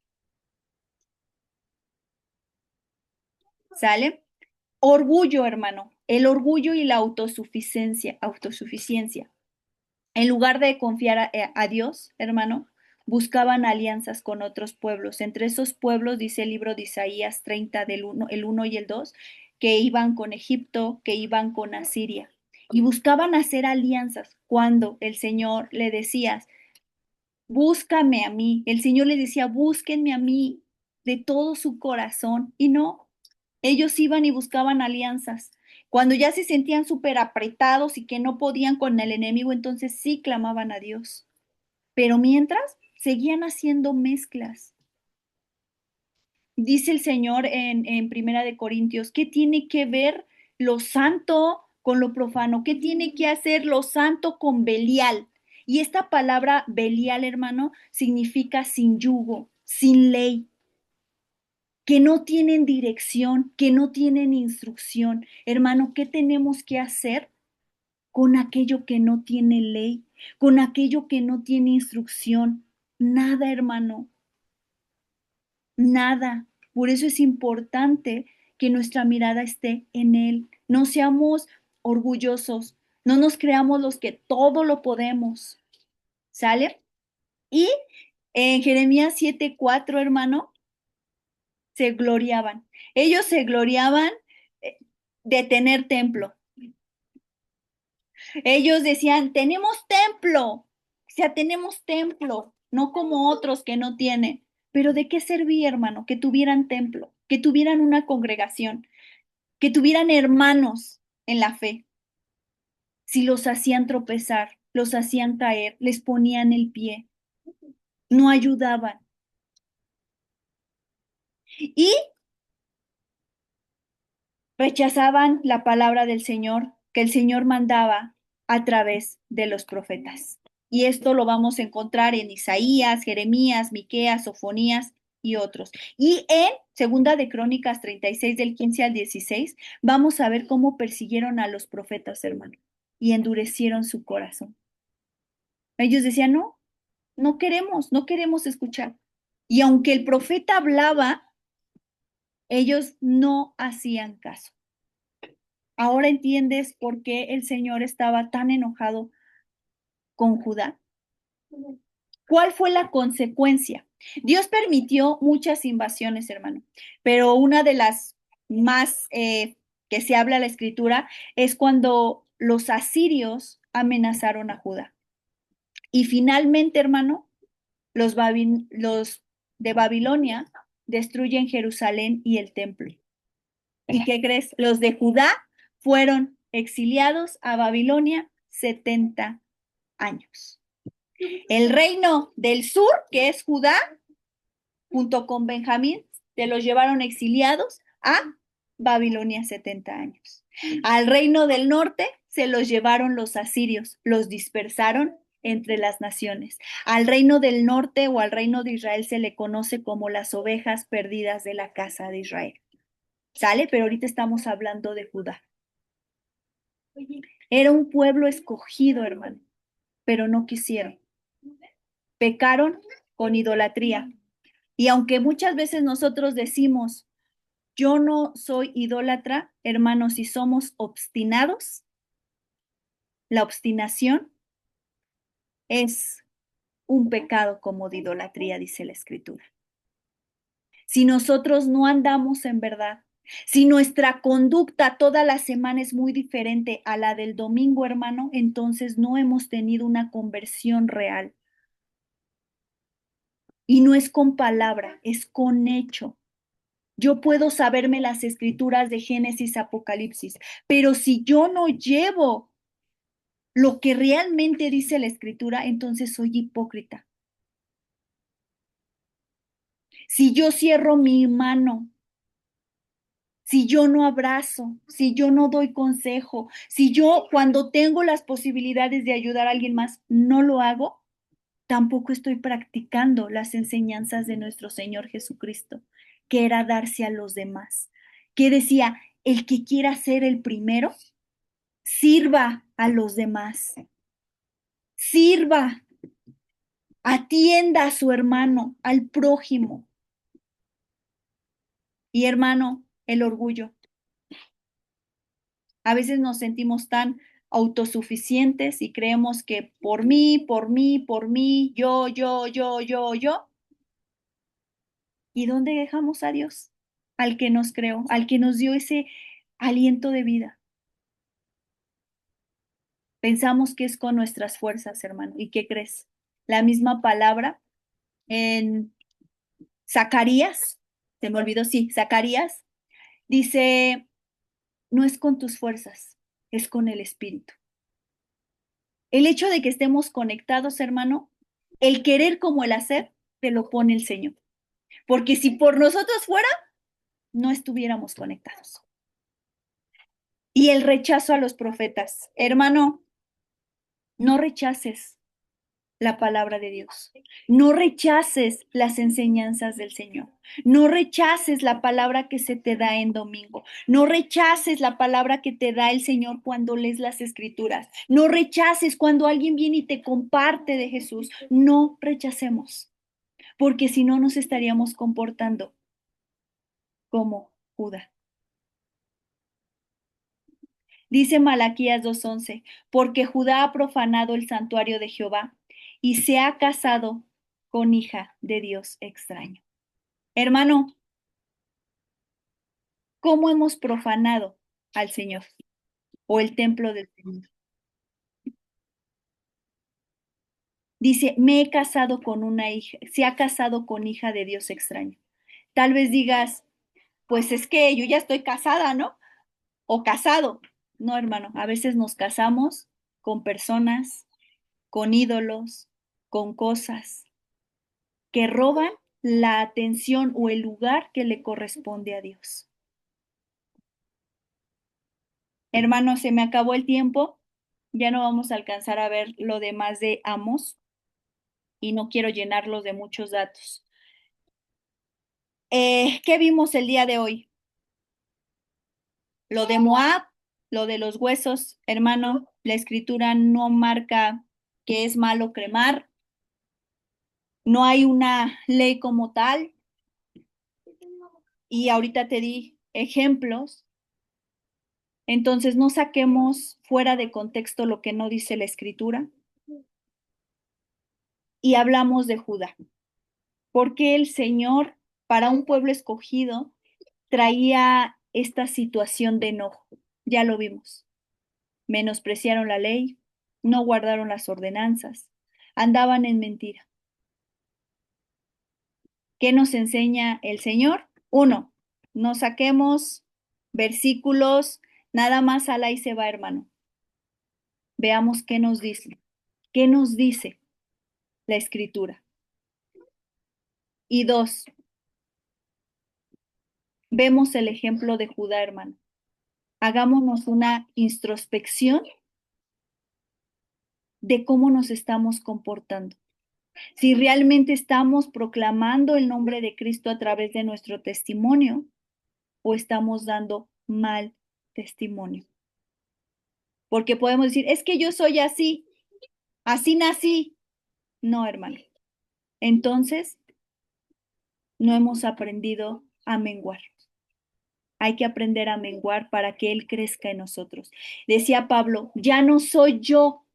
¿Sale? Orgullo, hermano, el orgullo y la autosuficiencia. En lugar de confiar a Dios, hermano, buscaban alianzas con otros pueblos. Entre esos pueblos, dice el libro de Isaías 30, el 1 y el 2, que iban con Egipto, que iban con Asiria. Y buscaban hacer alianzas cuando el Señor le decía, búscame a mí. El Señor le decía, búsquenme a mí de todo su corazón. Y no, ellos iban y buscaban alianzas. Cuando ya se sentían súper apretados y que no podían con el enemigo, entonces sí clamaban a Dios. Pero mientras, seguían haciendo mezclas. Dice el Señor en Primera de Corintios, ¿qué tiene que ver lo santo con lo profano? ¿Qué tiene que hacer lo santo con Belial? Y esta palabra Belial, hermano, significa sin yugo, sin ley, que no tienen dirección, que no tienen instrucción. Hermano, ¿qué tenemos que hacer con aquello que no tiene ley, con aquello que no tiene instrucción? Nada, hermano, nada. Por eso es importante que nuestra mirada esté en Él. No seamos orgullosos, no nos creamos los que todo lo podemos. ¿Sale? Y en Jeremías 7:4, hermano, se gloriaban. Ellos se gloriaban eh, de tener templo. Ellos decían, tenemos templo, o sea, tenemos templo, no como otros que no tienen. Pero ¿de qué servía, hermano? Que tuvieran templo, que tuvieran una congregación, que tuvieran hermanos en la fe. Si los hacían tropezar, los hacían caer, les ponían el pie, no ayudaban. Y rechazaban la palabra del Señor que el Señor mandaba a través de los profetas. Y esto lo vamos a encontrar en Isaías, Jeremías, Miqueas, Sofonías y otros. Y en Segunda de Crónicas 36 del 15 al 16 vamos a ver cómo persiguieron a los profetas, hermano, y endurecieron su corazón. Ellos decían, no, no queremos escuchar. Y aunque el profeta hablaba, ellos no hacían caso. Ahora entiendes por qué el Señor estaba tan enojado con Judá. ¿Cuál fue la consecuencia? Dios permitió muchas invasiones, hermano, pero una de las más que se habla en la escritura es cuando los asirios amenazaron a Judá. Y finalmente, hermano, los de Babilonia destruyen Jerusalén y el templo. ¿Y qué crees? Los de Judá fueron exiliados a Babilonia 70 años. El reino del sur, que es Judá, junto con Benjamín, se los llevaron exiliados a Babilonia 70 años. Al reino del norte se los llevaron los asirios, los dispersaron entre las naciones. Al reino del norte o al reino de Israel se le conoce como las ovejas perdidas de la casa de Israel. ¿Sale? Pero ahorita estamos hablando de Judá. Era un pueblo escogido, hermano, pero no quisieron. Pecaron con idolatría. Y aunque muchas veces nosotros decimos, yo no soy idólatra, hermanos, si somos obstinados, la obstinación es un pecado como de idolatría, dice la Escritura. Si nosotros no andamos en verdad, si nuestra conducta toda la semana es muy diferente a la del domingo, hermano, entonces no hemos tenido una conversión real. Y no es con palabra, es con hecho. Yo puedo saberme las escrituras de Génesis, Apocalipsis, pero si yo no llevo lo que realmente dice la escritura, entonces soy hipócrita. Si yo cierro mi mano, si yo no abrazo, si yo no doy consejo, si yo cuando tengo las posibilidades de ayudar a alguien más no lo hago, tampoco estoy practicando las enseñanzas de nuestro Señor Jesucristo, que era darse a los demás, que decía, el que quiera ser el primero, sirva a los demás, sirva, atienda a su hermano, al prójimo. Y hermano, el orgullo. A veces nos sentimos tan autosuficientes y creemos que por mí, yo. ¿Y dónde dejamos a Dios? Al que nos creó, al que nos dio ese aliento de vida. Pensamos que es con nuestras fuerzas, hermano. ¿Y qué crees? La misma palabra en Zacarías, se me olvidó, sí, Zacarías, dice, no es con tus fuerzas, es con el Espíritu. El hecho de que estemos conectados, hermano, el querer como el hacer, te lo pone el Señor. Porque si por nosotros fuera, no estuviéramos conectados. Y el rechazo a los profetas. Hermano, no rechaces la palabra de Dios. No rechaces las enseñanzas del Señor. No rechaces la palabra que se te da en domingo. No rechaces la palabra que te da el Señor cuando lees las escrituras. No rechaces cuando alguien viene y te comparte de Jesús. No rechacemos, porque si no nos estaríamos comportando como Judá. Dice Malaquías 2:11, porque Judá ha profanado el santuario de Jehová y se ha casado con hija de Dios extraño. Hermano, ¿cómo hemos profanado al Señor o el templo del Señor? Dice, me he casado con una hija, se ha casado con hija de Dios extraño. Tal vez digas, pues es que yo ya estoy casada, ¿no? O casado. No, hermano, a veces nos casamos con personas, con ídolos, con cosas que roban la atención o el lugar que le corresponde a Dios. Hermano, se me acabó el tiempo, ya no vamos a alcanzar a ver lo demás de Amos y no quiero llenarlos de muchos datos. ¿Qué vimos el día de hoy? Lo de Moab, lo de los huesos, hermano, la escritura no marca que es malo cremar, no hay una ley como tal y ahorita te di ejemplos. Entonces, no saquemos fuera de contexto lo que no dice la escritura y hablamos de Judá. Porque el Señor, para un pueblo escogido, traía esta situación de enojo? Ya lo vimos. Menospreciaron la ley, no guardaron las ordenanzas, andaban en mentira. ¿Qué nos enseña el Señor? Uno, no saquemos versículos nada más al ahí se va, hermano. Veamos qué nos dice. ¿Qué nos dice la escritura? Y dos, vemos el ejemplo de Judá, hermano. Hagámonos una introspección de cómo nos estamos comportando. Si realmente estamos proclamando el nombre de Cristo a través de nuestro testimonio o estamos dando mal testimonio. Porque podemos decir, es que yo soy así, así nací. No, hermano. Entonces, no hemos aprendido a menguar. Hay que aprender a menguar para que Él crezca en nosotros. Decía Pablo, ya no soy yo,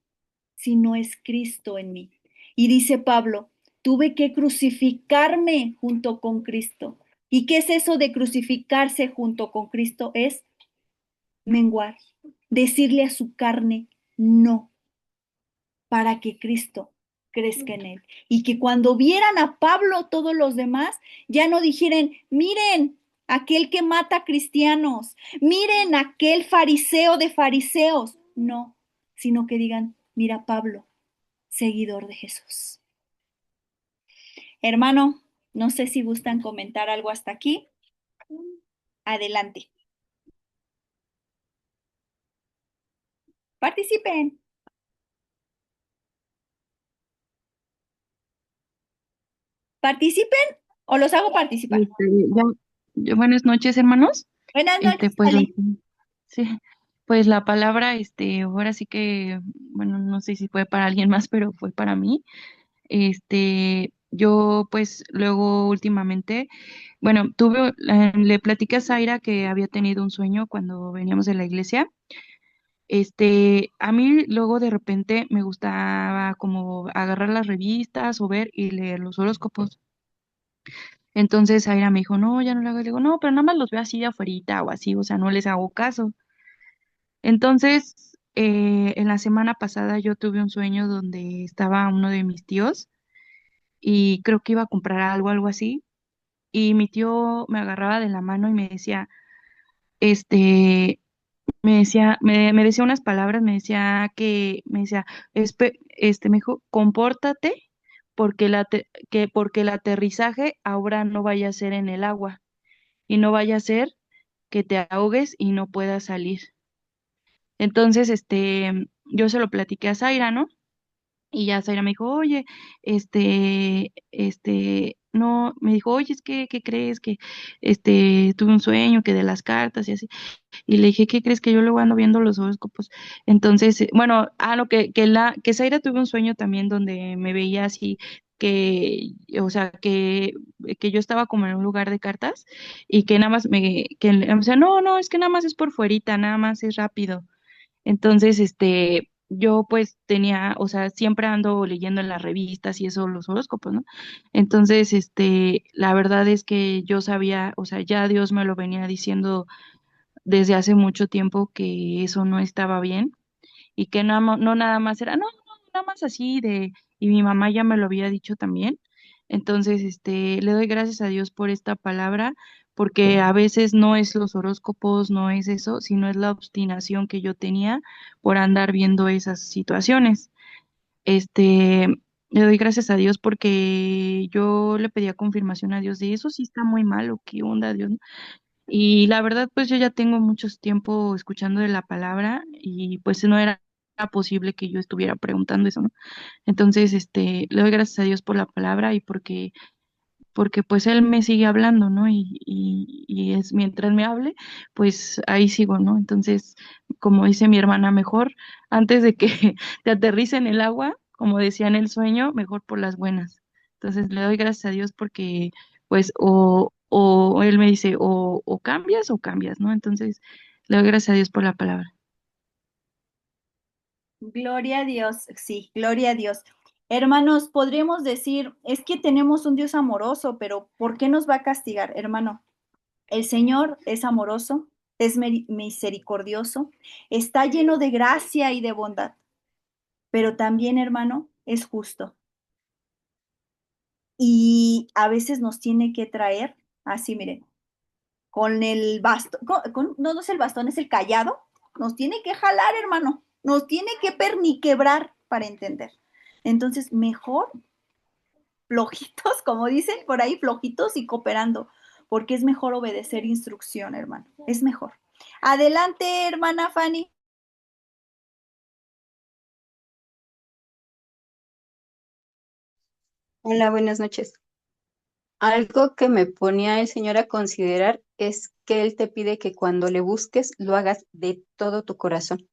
sino es Cristo en mí. Y dice Pablo, tuve que crucificarme junto con Cristo. ¿Y qué es eso de crucificarse junto con Cristo? Es menguar, decirle a su carne no, para que Cristo crezca en él. Y que cuando vieran a Pablo todos los demás, ya no dijeran, miren, aquel que mata cristianos, miren aquel fariseo de fariseos. No, sino que digan, mira Pablo, seguidor de Jesús. Hermano, No sé si gustan comentar algo hasta aquí. Adelante. Participen. ¿Participen o los hago participar? Este, ya, buenas noches, hermanos. Buenas noches, Pues Ali. sí, pues la palabra, ahora sí que, bueno, no sé si fue para alguien más, pero fue para mí. Yo, pues, luego últimamente, bueno, le platiqué a Zaira que había tenido un sueño cuando veníamos de la iglesia. A mí luego de repente me gustaba como agarrar las revistas o ver y leer los horóscopos. Entonces Aira me dijo, no, ya no lo hago. Le digo, no, pero nada más los veo así de afuerita o así, o sea, no les hago caso. Entonces, en la semana pasada yo tuve un sueño donde estaba uno de mis tíos y creo que iba a comprar algo, algo así, y mi tío me agarraba de la mano y me decía, este, me decía unas palabras, me decía, me dijo, compórtate porque porque el aterrizaje ahora no vaya a ser en el agua y no vaya a ser que te ahogues y no puedas salir. Entonces, yo se lo platiqué a Zaira, ¿no? Y ya Zaira me dijo, oye, no, me dijo, oye, es que, ¿qué crees? Que, tuve un sueño, que de las cartas y así. Y le dije, ¿qué crees? Que yo luego ando viendo los horóscopos. Entonces, bueno, lo que Zaira tuve un sueño también donde me veía así, que, o sea, que yo estaba como en un lugar de cartas y que nada más o sea, no, no, es que nada más es por fuerita, nada más es rápido. Entonces, yo pues tenía, o sea, siempre ando leyendo en las revistas y eso, los horóscopos, ¿no? Entonces, la verdad es que yo sabía, o sea, ya Dios me lo venía diciendo desde hace mucho tiempo que eso no estaba bien y que no nada más era, no, no, nada más así y mi mamá ya me lo había dicho también. Entonces, le doy gracias a Dios por esta palabra, porque a veces no es los horóscopos, no es eso, sino es la obstinación que yo tenía por andar viendo esas situaciones. Le doy gracias a Dios porque yo le pedía confirmación a Dios de eso sí está muy mal o qué onda, Dios. Y la verdad, pues yo ya tengo mucho tiempo escuchando de la palabra y pues no era posible que yo estuviera preguntando eso, ¿no? Entonces, le doy gracias a Dios por la palabra y porque pues Él me sigue hablando, ¿no? Y es mientras me hable, pues ahí sigo, ¿no? Entonces, como dice mi hermana, mejor antes de que te aterrice en el agua, como decía en el sueño, mejor por las buenas. Entonces, le doy gracias a Dios porque, pues, o Él me dice, o cambias, ¿no? Entonces, le doy gracias a Dios por la palabra. Gloria a Dios, sí, gloria a Dios. Hermanos, podríamos decir, es que tenemos un Dios amoroso, pero ¿por qué nos va a castigar, hermano? El Señor es amoroso, es misericordioso, está lleno de gracia y de bondad, pero también, hermano, es justo. Y a veces nos tiene que traer, así miren, con el bastón, no, no es el bastón, es el callado, nos tiene que jalar, hermano, nos tiene que perniquebrar para entender. Entonces, mejor flojitos, como dicen por ahí, flojitos y cooperando, porque es mejor obedecer instrucción, hermano, es mejor. Adelante, hermana Fanny. Hola, buenas noches. Algo que me ponía el Señor a considerar es que Él te pide que cuando le busques lo hagas de todo tu corazón.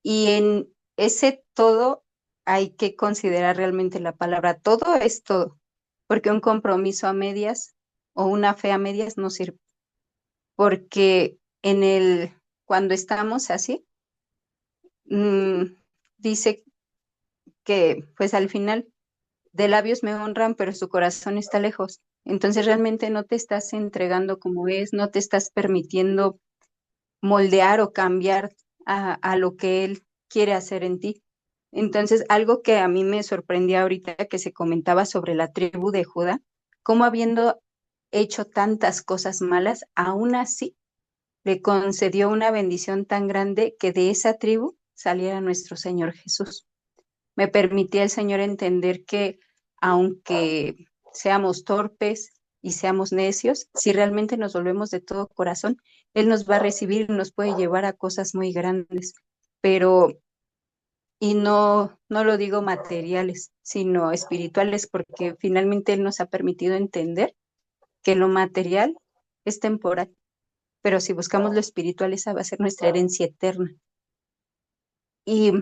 Y en ese todo hay que considerar realmente la palabra. Todo es todo, porque un compromiso a medias o una fe a medias no sirve. Porque cuando estamos así, mm, dice que pues al final de labios me honran, pero su corazón está lejos. Entonces realmente no te estás entregando como es, no te estás permitiendo moldear o cambiar a lo que Él quiere hacer en ti. Entonces, algo que a mí me sorprendía ahorita que se comentaba sobre la tribu de Judá, cómo habiendo hecho tantas cosas malas, aún así le concedió una bendición tan grande que de esa tribu saliera nuestro Señor Jesús. Me permitía el Señor entender que aunque seamos torpes y seamos necios, si realmente nos volvemos de todo corazón, Él nos va a recibir y nos puede llevar a cosas muy grandes. Pero, y no lo digo materiales, sino espirituales, porque finalmente Él nos ha permitido entender que lo material es temporal, pero si buscamos lo espiritual, esa va a ser nuestra herencia eterna. Y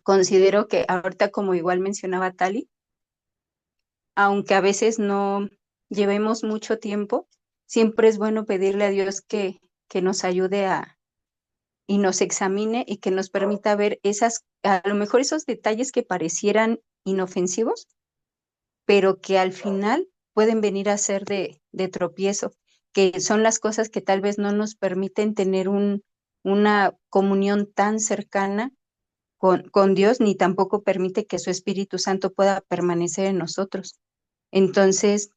considero que ahorita, como igual mencionaba Tali, aunque a veces no llevemos mucho tiempo, siempre es bueno pedirle a Dios que nos ayude y nos examine y que nos permita ver a lo mejor esos detalles que parecieran inofensivos, pero que al final pueden venir a ser de tropiezo, que son las cosas que tal vez no nos permiten tener una comunión tan cercana con Dios, ni tampoco permite que su Espíritu Santo pueda permanecer en nosotros. Entonces,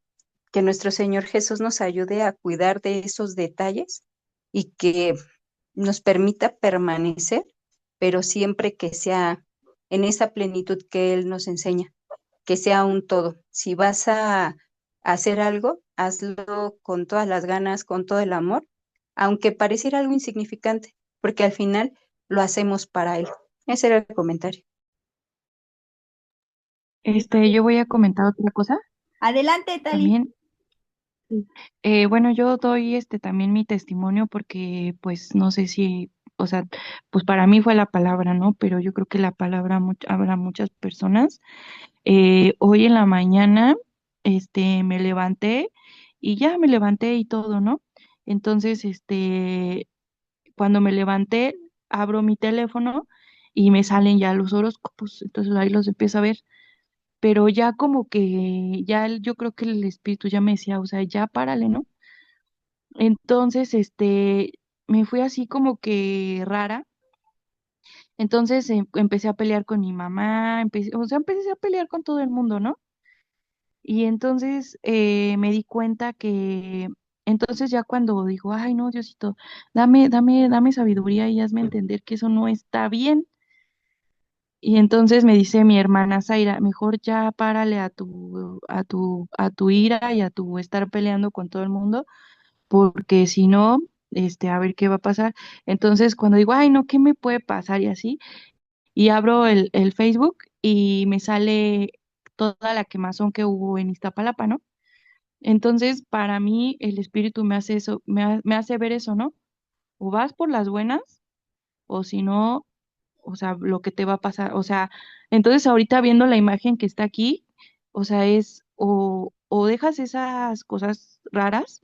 que nuestro Señor Jesús nos ayude a cuidar de esos detalles y que nos permita permanecer, pero siempre que sea en esa plenitud que Él nos enseña, que sea un todo. Si vas a hacer algo, hazlo con todas las ganas, con todo el amor, aunque pareciera algo insignificante, porque al final lo hacemos para Él. Ese era el comentario. Yo voy a comentar otra cosa Adelante, Tali. también. Sí. Bueno, yo doy también mi testimonio porque pues no sé si, o sea, pues para mí fue la palabra, ¿no? Pero yo creo que la palabra habrá muchas personas. Hoy en la mañana, me levanté y ya me levanté y todo, ¿no? Entonces, cuando me levanté, abro mi teléfono y me salen ya los horóscopos, entonces ahí los empiezo a ver, pero ya como que ya yo creo que el espíritu ya me decía, o sea, ya párale, ¿no? Entonces, me fui así como que rara. Entonces empecé a pelear con mi mamá, empecé a pelear con todo el mundo, ¿no? Y entonces me di cuenta que, entonces ya cuando digo, ay no, Diosito, dame sabiduría y hazme entender que eso no está bien. Y entonces me dice mi hermana Zaira, mejor ya párale a tu ira y a tu estar peleando con todo el mundo porque si no, a ver qué va a pasar. Entonces, cuando digo, ay, no, ¿qué me puede pasar? Y así, y abro el Facebook y me sale toda la quemazón que hubo en Iztapalapa, ¿no? Entonces, para mí, el espíritu me hace eso, me hace ver eso, ¿no? O vas por las buenas, o si no, o sea, lo que te va a pasar. O sea, entonces ahorita viendo la imagen que está aquí, o sea, o dejas esas cosas raras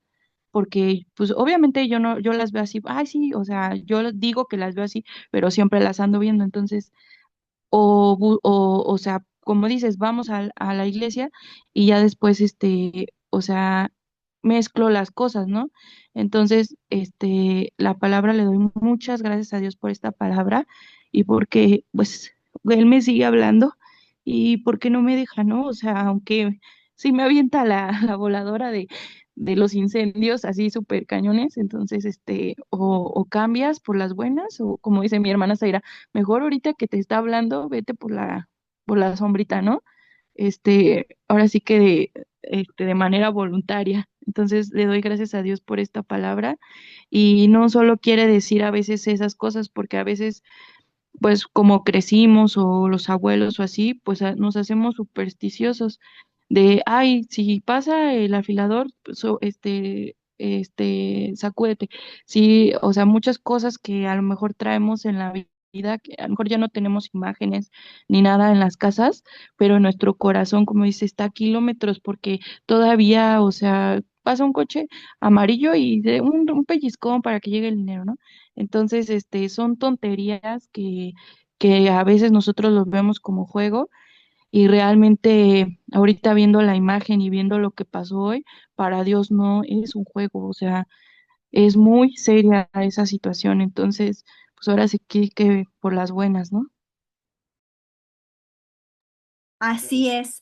porque pues obviamente yo no, yo las veo así, ay sí, o sea, yo digo que las veo así, pero siempre las ando viendo, entonces, o sea, como dices, vamos a la iglesia y ya después, o sea, mezclo las cosas, ¿no? Entonces, la palabra le doy muchas gracias a Dios por esta palabra y porque, pues, Él me sigue hablando y porque no me deja, ¿no? O sea, aunque sí me avienta la voladora de los incendios así súper cañones, entonces, o cambias por las buenas, o como dice mi hermana Zaira, mejor ahorita que te está hablando, vete por la sombrita, ¿no? Ahora sí que de manera voluntaria. Entonces le doy gracias a Dios por esta palabra y no solo quiere decir a veces esas cosas, porque a veces, pues como crecimos o los abuelos o así, pues nos hacemos supersticiosos de, ay, si pasa el afilador, pues, sacúdete. Sí, o sea, muchas cosas que a lo mejor traemos en la vida, que a lo mejor ya no tenemos imágenes ni nada en las casas, pero nuestro corazón, como dice, está a kilómetros porque todavía, o sea, pasa un coche amarillo y de un pellizcón para que llegue el dinero, ¿no? Entonces, son tonterías que a veces nosotros los vemos como juego y realmente ahorita viendo la imagen y viendo lo que pasó hoy, para Dios no es un juego, o sea, es muy seria esa situación. Entonces, pues ahora sí que por las buenas, ¿no? Así es,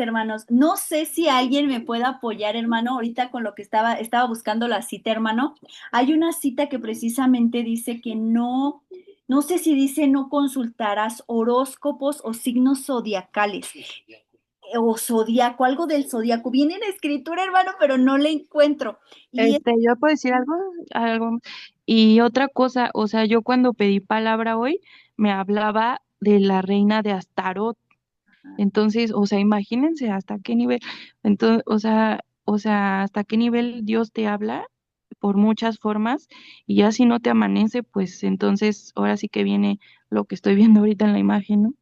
hermanos. No sé si alguien me puede apoyar, hermano, ahorita con lo que estaba buscando la cita, hermano. Hay una cita que precisamente dice que no, no sé si dice no consultarás horóscopos o signos zodiacales. o zodiaco, algo del zodiaco. Viene en escritura, hermano, pero no le encuentro. Y Yo puedo decir algo. Y otra cosa, o sea, yo cuando pedí palabra hoy, me hablaba de la reina de Astarot. Entonces, o sea, imagínense hasta qué nivel, entonces, hasta qué nivel Dios te habla por muchas formas, y ya si no te amanece, pues entonces ahora sí que viene lo que estoy viendo ahorita en la imagen, ¿no?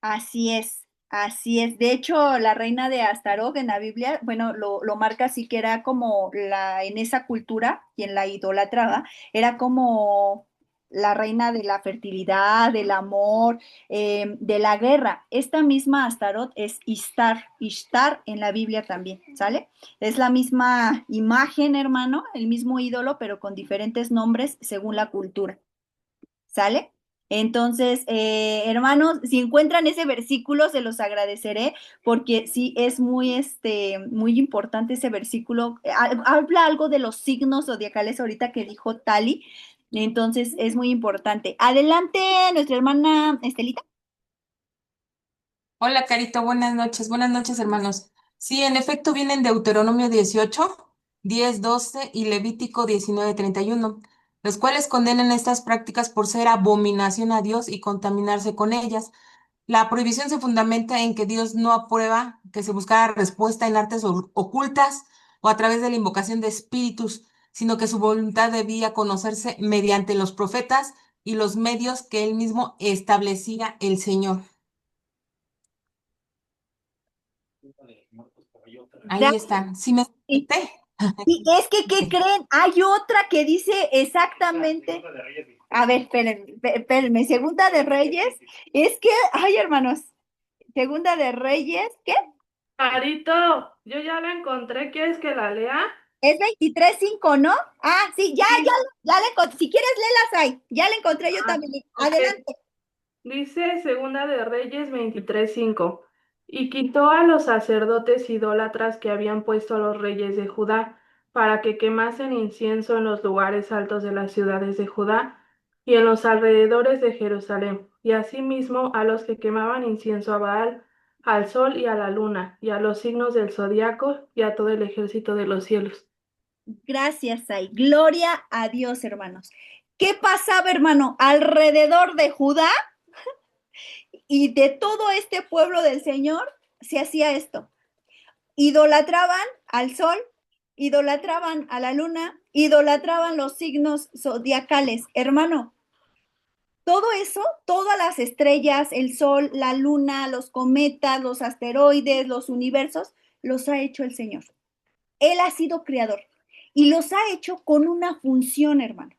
así es, así es. De hecho, la reina de Astaroth en la Biblia, bueno, lo marca así que era como en esa cultura, quien la idolatraba, era como la reina de la fertilidad, del amor, de la guerra. Esta misma Astaroth es Ishtar en la Biblia también, ¿sale? Es la misma imagen, hermano, el mismo ídolo, pero con diferentes nombres según la cultura. ¿Sale? Entonces, hermanos, si encuentran ese versículo, se los agradeceré porque sí es muy, muy importante ese versículo. Habla algo de los signos zodiacales ahorita que dijo Tali, entonces es muy importante. Adelante, nuestra hermana Estelita. Hola, Carito, buenas noches, hermanos. Sí, en efecto, vienen Deuteronomio 18, 10, 12 y Levítico 19, 31, los cuales condenan estas prácticas por ser abominación a Dios y contaminarse con ellas. La prohibición se fundamenta en que Dios no aprueba que se buscara respuesta en artes ocultas o a través de la invocación de espíritus, sino que su voluntad debía conocerse mediante los profetas y los medios que él mismo establecía el Señor. Ahí están. ¿Sí me Sí, escuchaste? sí, es que, ¿qué creen? Hay otra que dice exactamente. A ver, espérenme, espérenme. Segunda de Reyes, es que, ay, hermanos, Segunda de Reyes, ¿qué? Carito, yo ya la encontré, ¿quieres que la lea? Es 23:5, ¿no? Ah, sí, Sí, ya la encontré. Si quieres, léelas ahí. Ya la encontré yo ah, también. ok. Adelante. Dice Segunda de Reyes 23:5, y quitó a los sacerdotes idólatras que habían puesto a los reyes de Judá, para que quemasen incienso en los lugares altos de las ciudades de Judá y en los alrededores de Jerusalén, y asimismo a los que quemaban incienso a Baal, al sol y a la luna, y a los signos del zodiaco, y a todo el ejército de los cielos. Gracias, Ay. Gloria a Dios, hermanos. ¿Qué pasaba, hermano? Alrededor de Judá y de todo este pueblo del Señor se hacía esto. Idolatraban al sol, idolatraban a la luna, idolatraban los signos zodiacales. Hermano, todo eso, todas las estrellas, el sol, la luna, los cometas, los asteroides, los universos, los ha hecho el Señor. Él ha sido creador y los ha hecho con una función, hermano.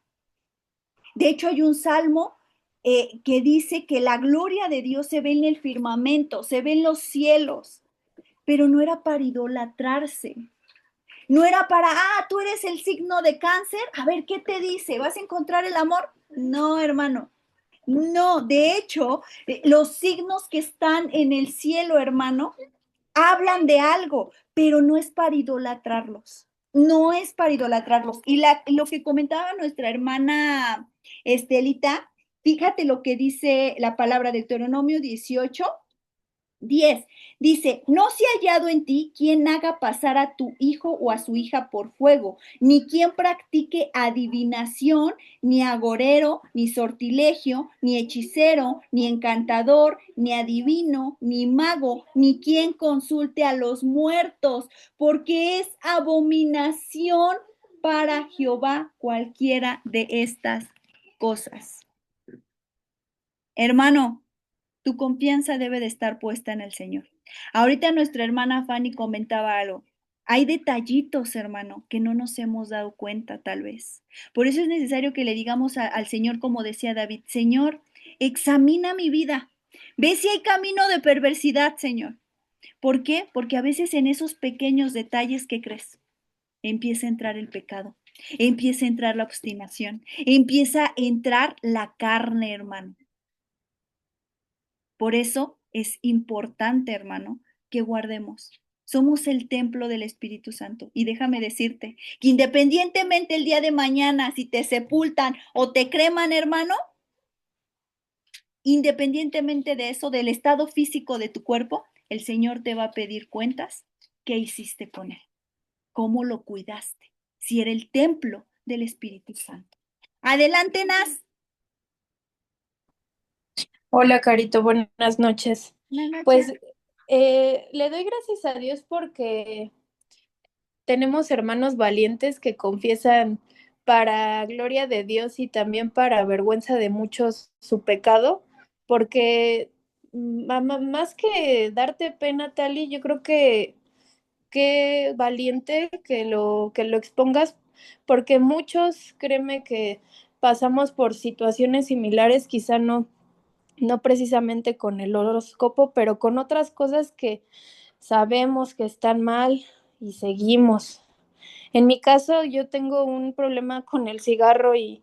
De hecho, hay un salmo que dice que la gloria de Dios se ve en el firmamento, se ve en los cielos, pero no era para idolatrarse. No era para, tú eres el signo de cáncer, a ver, ¿qué te dice? ¿Vas a encontrar el amor? No, hermano. No, de hecho, los signos que están en el cielo, hermano, hablan de algo, pero no es para idolatrarlos. No es para idolatrarlos. Y lo que comentaba nuestra hermana Estelita, fíjate lo que dice la palabra de Deuteronomio 18:10 dice, no se ha hallado en ti quien haga pasar a tu hijo o a su hija por fuego, ni quien practique adivinación, ni agorero, ni sortilegio, ni hechicero, ni encantador, ni adivino, ni mago, ni quien consulte a los muertos, porque es abominación para Jehová cualquiera de estas cosas. Hermano, tu confianza debe de estar puesta en el Señor. Ahorita nuestra hermana Fanny comentaba algo. Hay detallitos, hermano, que no nos hemos dado cuenta tal vez. Por eso es necesario que le digamos al Señor, como decía David, Señor, examina mi vida. Ve si hay camino de perversidad, Señor. ¿Por qué? Porque a veces en esos pequeños detalles, ¿qué crees? Empieza a entrar el pecado, empieza a entrar la obstinación, empieza a entrar la carne, hermano. Por eso es importante, hermano, que guardemos. Somos el templo del Espíritu Santo. Y déjame decirte que independientemente el día de mañana, si te sepultan o te creman, hermano, independientemente de eso, del estado físico de tu cuerpo, el Señor te va a pedir cuentas. ¿Qué hiciste con él? ¿Cómo lo cuidaste? Si era el templo del Espíritu Santo. Adelante, Nas. Hola, Carito, buenas noches. Buenas noches. Pues le doy gracias a Dios porque tenemos hermanos valientes que confiesan para gloria de Dios y también para vergüenza de muchos su pecado, porque más que darte pena, Tali, yo creo que qué valiente que lo expongas, porque muchos, créeme que pasamos por situaciones similares, quizá no precisamente con el horóscopo, pero con otras cosas que sabemos que están mal y seguimos. En mi caso, yo tengo un problema con el cigarro y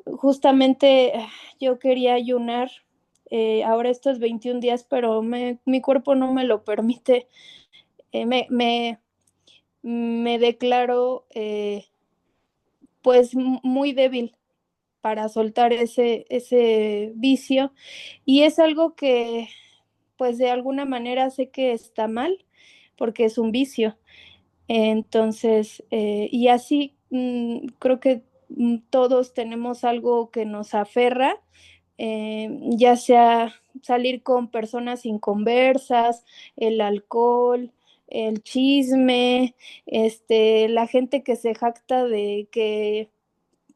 justamente yo quería ayunar ahora estos 21 días, pero mi cuerpo no me lo permite. Me declaro pues muy débil para soltar ese vicio y es algo que pues de alguna manera sé que está mal porque es un vicio. Entonces, y así creo que todos tenemos algo que nos aferra, ya sea salir con personas inconversas, el alcohol, el chisme, la gente que se jacta de que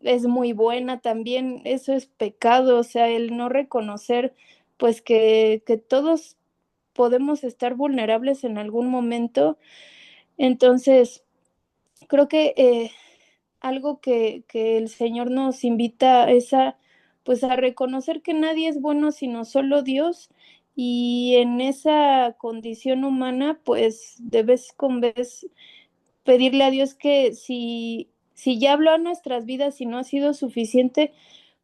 es muy buena también, eso es pecado, o sea, el no reconocer pues que todos podemos estar vulnerables en algún momento. Entonces, creo que algo que el Señor nos invita es pues a reconocer que nadie es bueno sino solo Dios y en esa condición humana pues de vez con vez pedirle a Dios que si ya habló a nuestras vidas y no ha sido suficiente,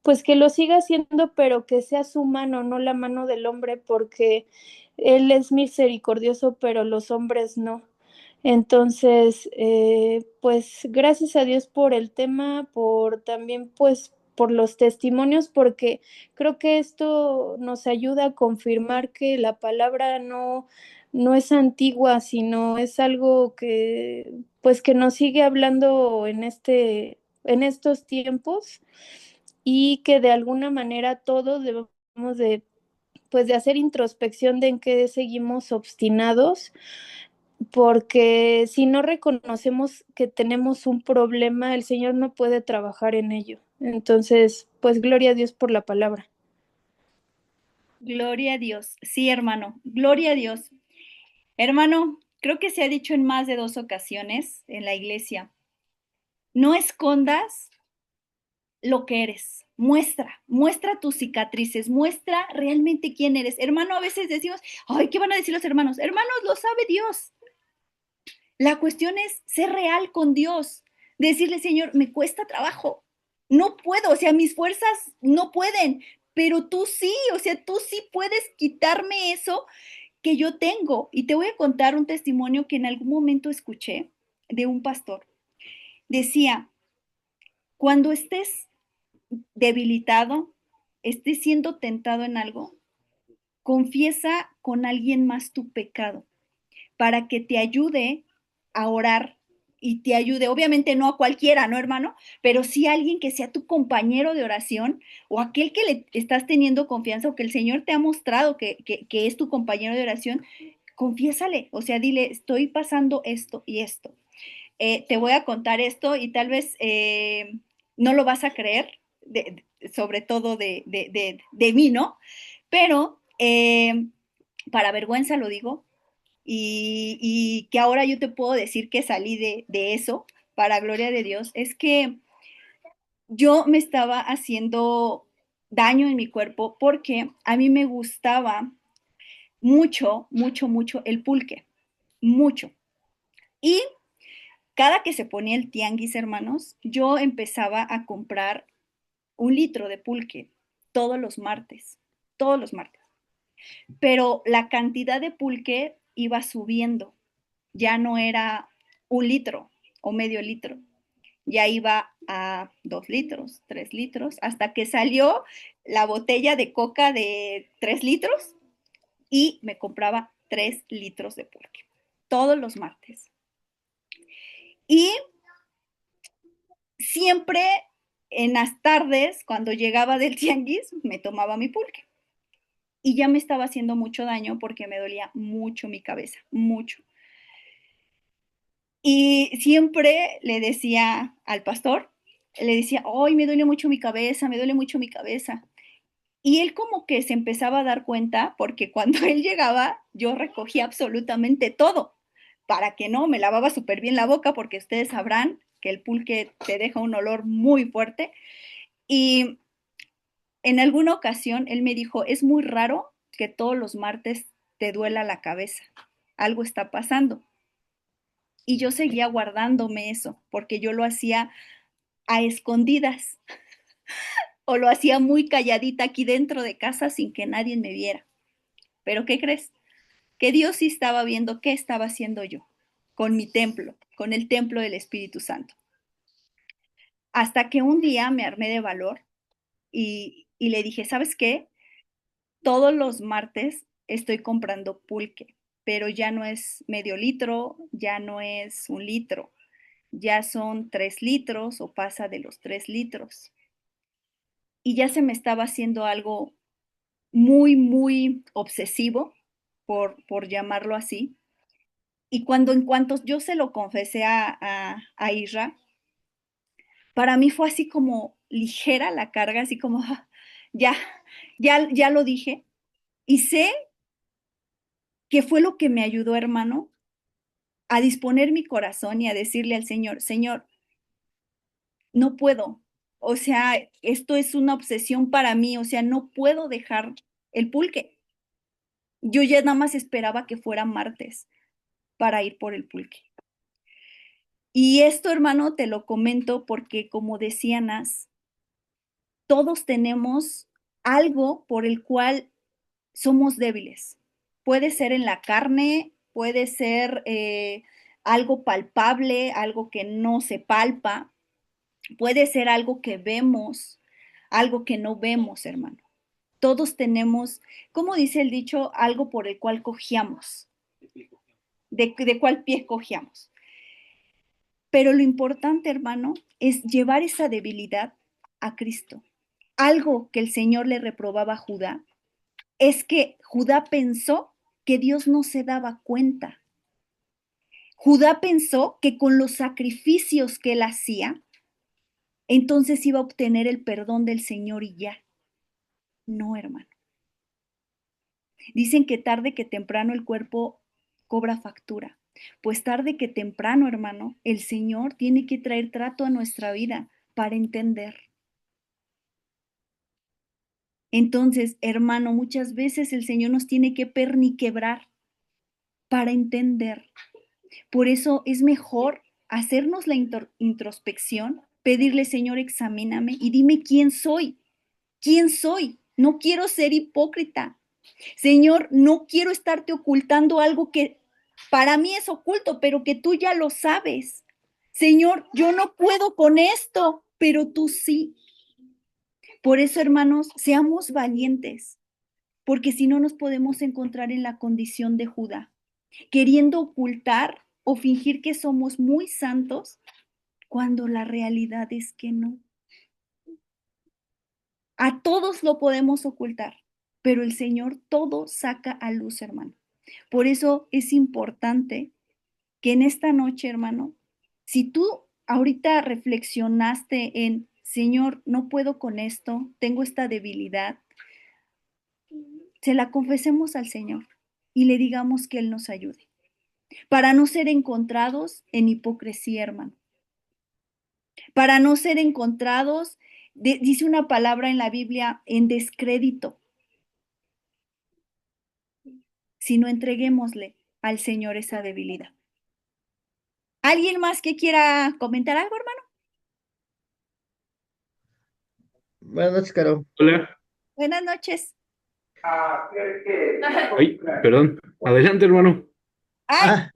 pues que lo siga haciendo, pero que sea su mano, no la mano del hombre, porque Él es misericordioso, pero los hombres no. Entonces, pues gracias a Dios por el tema, por también pues por los testimonios, porque creo que esto nos ayuda a confirmar que la palabra no es antigua, sino es algo que pues que nos sigue hablando en estos tiempos y que de alguna manera todos debemos de pues de hacer introspección de en qué seguimos obstinados, porque si no reconocemos que tenemos un problema, el Señor no puede trabajar en ello. Entonces, pues gloria a Dios por la palabra. Gloria a Dios. Sí, hermano, gloria a Dios. Hermano, creo que se ha dicho en más de 2 ocasiones en la iglesia, no escondas lo que eres. Muestra tus cicatrices, muestra realmente quién eres. Hermano, a veces decimos, ay, ¿qué van a decir los hermanos? Hermanos, lo sabe Dios. La cuestión es ser real con Dios, decirle, Señor, me cuesta trabajo, no puedo, o sea, mis fuerzas no pueden, pero tú sí, o sea, tú sí puedes quitarme eso que yo tengo. Y te voy a contar un testimonio que en algún momento escuché de un pastor. Decía, cuando estés debilitado, estés siendo tentado en algo, confiesa con alguien más tu pecado para que te ayude a orar y te ayude, obviamente no a cualquiera, ¿no, hermano? Pero sí a alguien que sea tu compañero de oración o aquel que le estás teniendo confianza o que el Señor te ha mostrado que es tu compañero de oración, confiésale, o sea, dile, estoy pasando esto y esto. Te voy a contar esto y tal vez no lo vas a creer, sobre todo de mí, ¿no? Pero para vergüenza lo digo, y que ahora yo te puedo decir que salí de eso, para gloria de Dios, es que yo me estaba haciendo daño en mi cuerpo porque a mí me gustaba mucho, mucho, mucho el pulque, mucho. Y cada que se ponía el tianguis, hermanos, yo empezaba a comprar 1 litro de pulque todos los martes. Pero la cantidad de pulque iba subiendo, ya no era 1 litro o medio litro, ya iba a 2 litros, 3 litros, hasta que salió la botella de coca de 3 litros y me compraba 3 litros de pulque, todos los martes. Y siempre en las tardes, cuando llegaba del tianguis, me tomaba mi pulque. Y ya me estaba haciendo mucho daño porque me dolía mucho mi cabeza, mucho. Y siempre le decía al pastor, le decía, hoy me duele mucho mi cabeza, me duele mucho mi cabeza. Y él como que se empezaba a dar cuenta porque cuando él llegaba, yo recogía absolutamente todo, para que no, me lavaba súper bien la boca porque ustedes sabrán que el pulque te deja un olor muy fuerte. Y en alguna ocasión él me dijo, es muy raro que todos los martes te duela la cabeza, algo está pasando. Y yo seguía guardándome eso, porque yo lo hacía a escondidas o lo hacía muy calladita aquí dentro de casa sin que nadie me viera. Pero ¿qué crees? Que Dios sí estaba viendo qué estaba haciendo yo con mi templo, con el templo del Espíritu Santo. Hasta que un día me armé de valor y le dije, ¿sabes qué? Todos los martes estoy comprando pulque, pero ya no es medio litro, ya no es un litro, ya son 3 litros o pasa de los 3 litros. Y ya se me estaba haciendo algo muy, muy obsesivo, por llamarlo así. Y en cuanto yo se lo confesé a Isra, para mí fue así como ligera la carga, así como, ya, ya lo dije. Y sé que fue lo que me ayudó, hermano, a disponer mi corazón y a decirle al Señor, Señor, no puedo. O sea, esto es una obsesión para mí, o sea, no puedo dejar el pulque. Yo ya nada más esperaba que fuera martes para ir por el pulque. Y esto, hermano, te lo comento porque, como decía Nas, todos tenemos algo por el cual somos débiles. Puede ser en la carne, puede ser algo palpable, algo que no se palpa, puede ser algo que vemos, algo que no vemos, hermano. Todos tenemos, como dice el dicho, algo por el cual cojeamos, de cuál pie cojeamos. Pero lo importante, hermano, es llevar esa debilidad a Cristo. Algo que el Señor le reprobaba a Judá es que Judá pensó que Dios no se daba cuenta. Judá pensó que con los sacrificios que él hacía, entonces iba a obtener el perdón del Señor y ya. No, hermano. Dicen que tarde que temprano el cuerpo cobra factura. Pues tarde que temprano, hermano, el Señor tiene que traer trato a nuestra vida para entender. Entonces, hermano, muchas veces el Señor nos tiene que perniquebrar para entender. Por eso es mejor hacernos la introspección, pedirle, Señor, examíname y dime quién soy. ¿Quién soy? No quiero ser hipócrita. Señor, no quiero estarte ocultando algo que para mí es oculto, pero que tú ya lo sabes. Señor, yo no puedo con esto, pero tú sí. Por eso, hermanos, seamos valientes, porque si no nos podemos encontrar en la condición de Judá, queriendo ocultar o fingir que somos muy santos, cuando la realidad es que no. A todos lo podemos ocultar, pero el Señor todo saca a luz, hermano. Por eso es importante que en esta noche, hermano, si tú ahorita reflexionaste en, Señor, no puedo con esto, tengo esta debilidad, se la confesemos al Señor y le digamos que Él nos ayude, para no ser encontrados en hipocresía, hermano, para no ser encontrados, dice una palabra en la Biblia, en descrédito, sino entreguémosle al Señor esa debilidad. ¿Alguien más que quiera comentar algo, hermano? Buenas noches, Caro. Hola. Buenas noches. Ay, perdón. Adelante, hermano. Ay, Ah,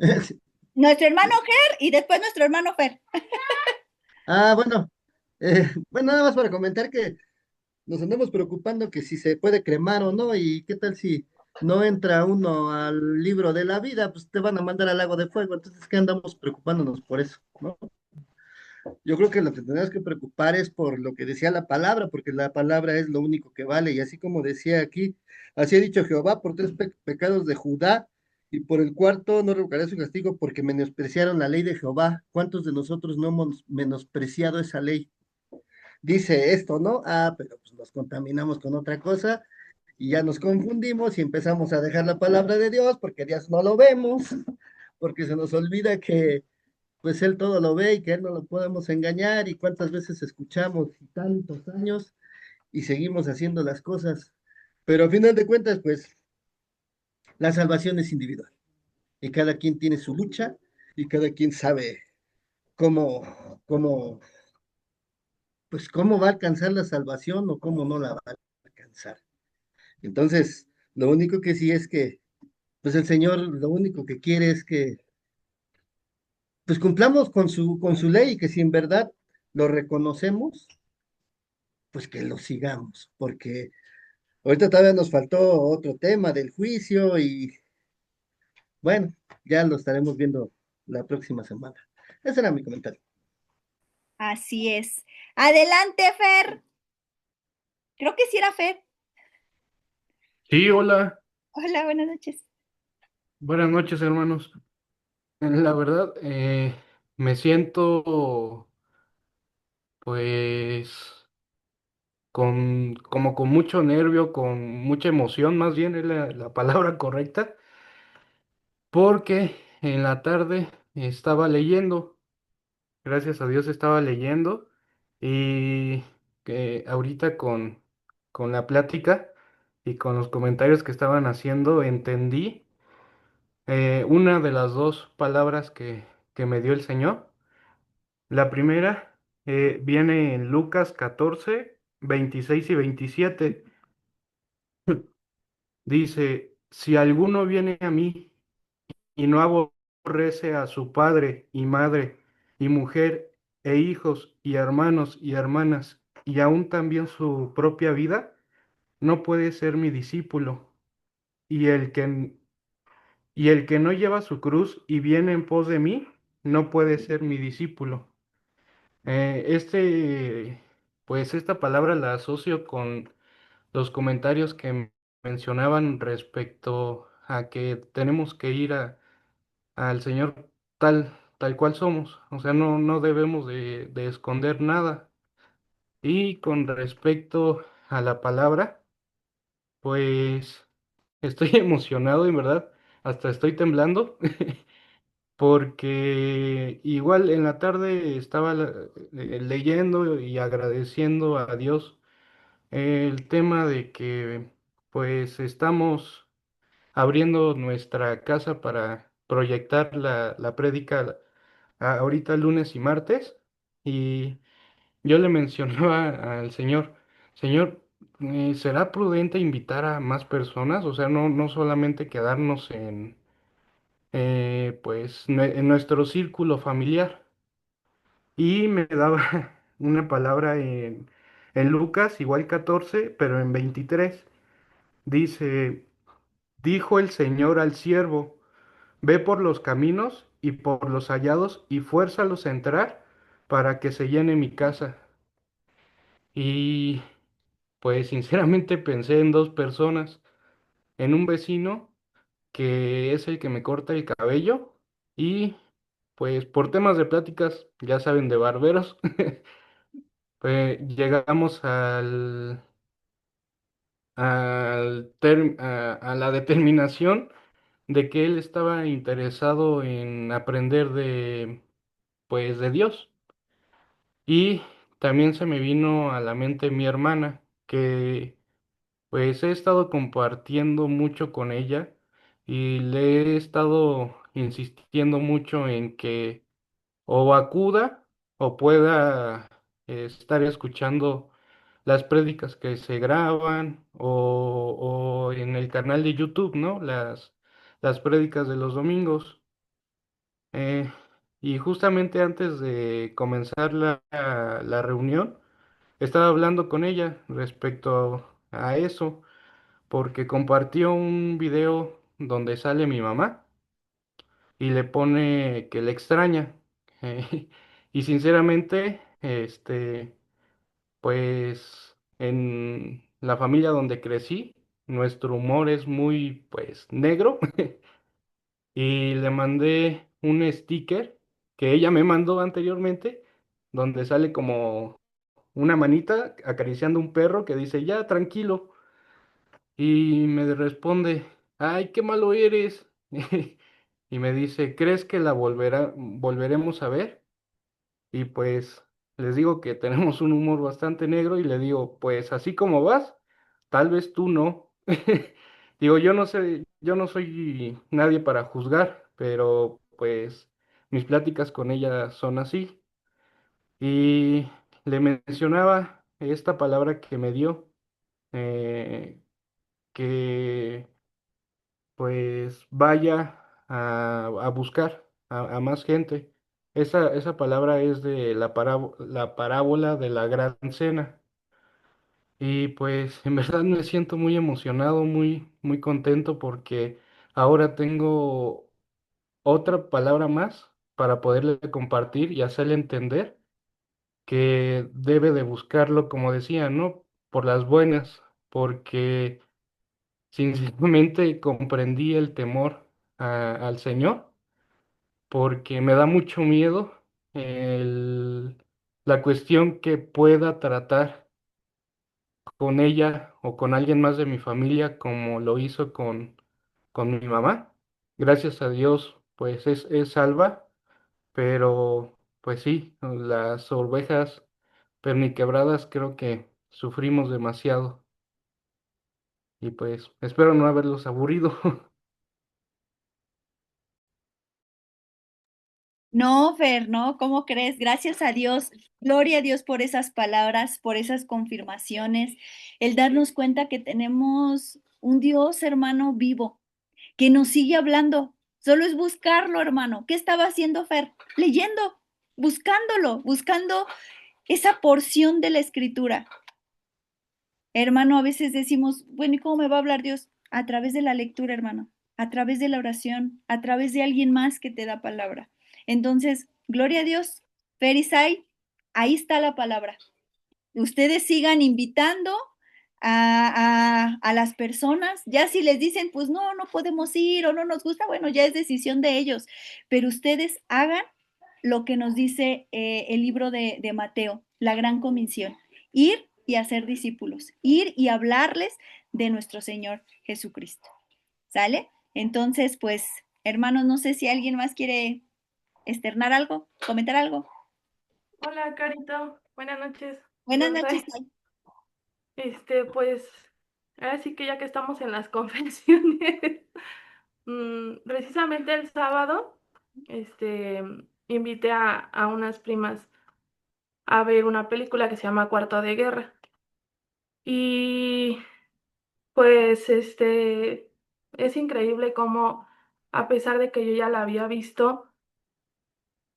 nuestro hermano Ger y después nuestro hermano Fer. bueno, bueno, nada más para comentar que nos andamos preocupando que si se puede cremar o no, y qué tal si no entra uno al libro de la vida, pues te van a mandar al lago de fuego. Entonces, ¿qué andamos preocupándonos por eso, no? Yo creo que lo que tenemos que preocupar es por lo que decía la palabra, porque la palabra es lo único que vale. Y así como decía aquí, así ha dicho Jehová, por tres pecados de Judá, y por el cuarto no revocaré su castigo, porque menospreciaron la ley de Jehová. ¿Cuántos de nosotros no hemos menospreciado esa ley? Dice esto, ¿no? Ah, pero pues nos contaminamos con otra cosa y ya nos confundimos y empezamos a dejar la palabra de Dios porque Dios no lo vemos, porque se nos olvida que pues Él todo lo ve y que Él no lo podemos engañar, y cuántas veces escuchamos y tantos años y seguimos haciendo las cosas. Pero a final de cuentas, pues la salvación es individual y cada quien tiene su lucha y cada quien sabe cómo, cómo, pues cómo va a alcanzar la salvación o cómo no la va a alcanzar. Entonces, lo único que sí es que, pues el Señor lo único que quiere es que, pues cumplamos con su ley, y que si en verdad lo reconocemos, pues que lo sigamos, porque ahorita todavía nos faltó otro tema del juicio y bueno, ya lo estaremos viendo la próxima semana. Ese era mi comentario. Así es. Adelante, Fer. Creo que sí era Fer. Sí, hola. Hola, buenas noches. Buenas noches, hermanos. La verdad, me siento, pues, como con mucho nervio, con mucha emoción, más bien es la palabra correcta, porque en la tarde estaba leyendo, gracias a Dios estaba leyendo, y que ahorita con la plática y con los comentarios que estaban haciendo, entendí una de las dos palabras que me dio el Señor. La primera viene en Lucas 14, 26 y 27. Dice, si alguno viene a mí y no aborrece a su padre y madre y mujer e hijos y hermanos y hermanas y aún también su propia vida, no puede ser mi discípulo. Y el que no lleva su cruz y viene en pos de mí, no puede ser mi discípulo. Pues esta palabra la asocio con los comentarios que mencionaban respecto a que tenemos que ir al Señor tal cual somos. O sea, no debemos de esconder nada. Y con respecto a la palabra, pues estoy emocionado, en verdad, hasta estoy temblando. Porque igual en la tarde estaba leyendo y agradeciendo a Dios el tema de que pues estamos abriendo nuestra casa para proyectar la prédica ahorita lunes y martes, y yo le mencionaba al Señor, Señor, ¿será prudente invitar a más personas? O sea, no solamente quedarnos pues en nuestro círculo familiar. Y me daba una palabra en Lucas, igual 14 pero en 23. Dice, dijo el Señor al siervo, ve por los caminos y por los hallados y fuérzalos a entrar para que se llene mi casa. Y pues sinceramente pensé en dos personas, en un vecino que es el que me corta el cabello, y pues por temas de pláticas, ya saben, de barberos, llegamos a la determinación de que él estaba interesado en aprender pues, de Dios. Y también se me vino a la mente mi hermana, que pues he estado compartiendo mucho con ella y le he estado insistiendo mucho en que o acuda o pueda estar escuchando las prédicas que se graban o en el canal de YouTube, ¿no? Las prédicas de los domingos. Eh, y justamente antes de comenzar la reunión, estaba hablando con ella respecto a eso, porque compartió un video donde sale mi mamá y le pone que le extraña. Y sinceramente, pues en la familia donde crecí, nuestro humor es muy, pues, negro. Y le mandé un sticker que ella me mandó anteriormente, donde sale como una manita acariciando un perro que dice, ya, tranquilo. Y me responde, ay, qué malo eres. Y me dice, ¿crees que la volveremos a ver? Y pues les digo que tenemos un humor bastante negro y le digo, pues así como vas, tal vez tú no. Digo, yo no sé, yo no soy nadie para juzgar, pero pues mis pláticas con ella son así. Y le mencionaba esta palabra que me dio, eh, que pues vaya a buscar a más gente. Esa palabra es de la parábola de la gran cena. Y pues en verdad me siento muy emocionado, muy contento porque ahora tengo otra palabra más para poderle compartir y hacerle entender que debe de buscarlo, como decía, ¿no? Por las buenas, porque sinceramente comprendí el temor al Señor, porque me da mucho miedo la cuestión que pueda tratar con ella o con alguien más de mi familia como lo hizo con mi mamá. Gracias a Dios, pues es salva, pero pues sí, las ovejas perniquebradas creo que sufrimos demasiado y pues espero no haberlos aburrido. No, Fer, no, ¿cómo crees? Gracias a Dios, gloria a Dios por esas palabras, por esas confirmaciones, el darnos cuenta que tenemos un Dios, hermano, vivo, que nos sigue hablando. Solo es buscarlo, hermano. ¿Qué estaba haciendo Fer? Leyendo, buscándolo, buscando esa porción de la escritura. Hermano, a veces decimos, bueno, ¿y cómo me va a hablar Dios? A través de la lectura, hermano, a través de la oración, a través de alguien más que te da palabra. Entonces, gloria a Dios, Ferisai, ahí está la palabra. Ustedes sigan invitando a las personas, ya si les dicen, pues no, no podemos ir o no nos gusta, bueno, ya es decisión de ellos, pero ustedes hagan lo que nos dice el libro de Mateo, la gran comisión, ir y hacer discípulos, ir y hablarles de nuestro Señor Jesucristo. ¿Sale? Entonces, pues, hermanos, no sé si alguien más quiere externar algo, comentar algo. Hola, Carito. Buenas noches. Buenas noches. Pues, ahora sí que ya que estamos en las confesiones, precisamente el sábado, este, invité a unas primas a ver una película que se llama Cuarto de Guerra. Y pues, es increíble cómo, a pesar de que yo ya la había visto,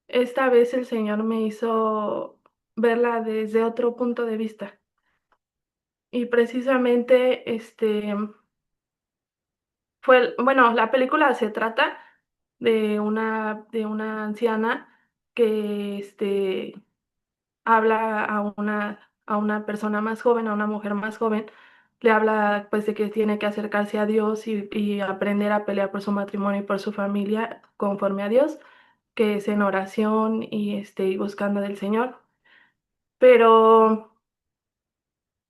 esta vez el Señor me hizo verla desde otro punto de vista. Y precisamente, bueno, la película se trata de una anciana que, habla a una persona más joven, a una mujer más joven, le habla, pues, de que tiene que acercarse a Dios y aprender a pelear por su matrimonio y por su familia conforme a Dios, que es en oración y buscando del Señor. Pero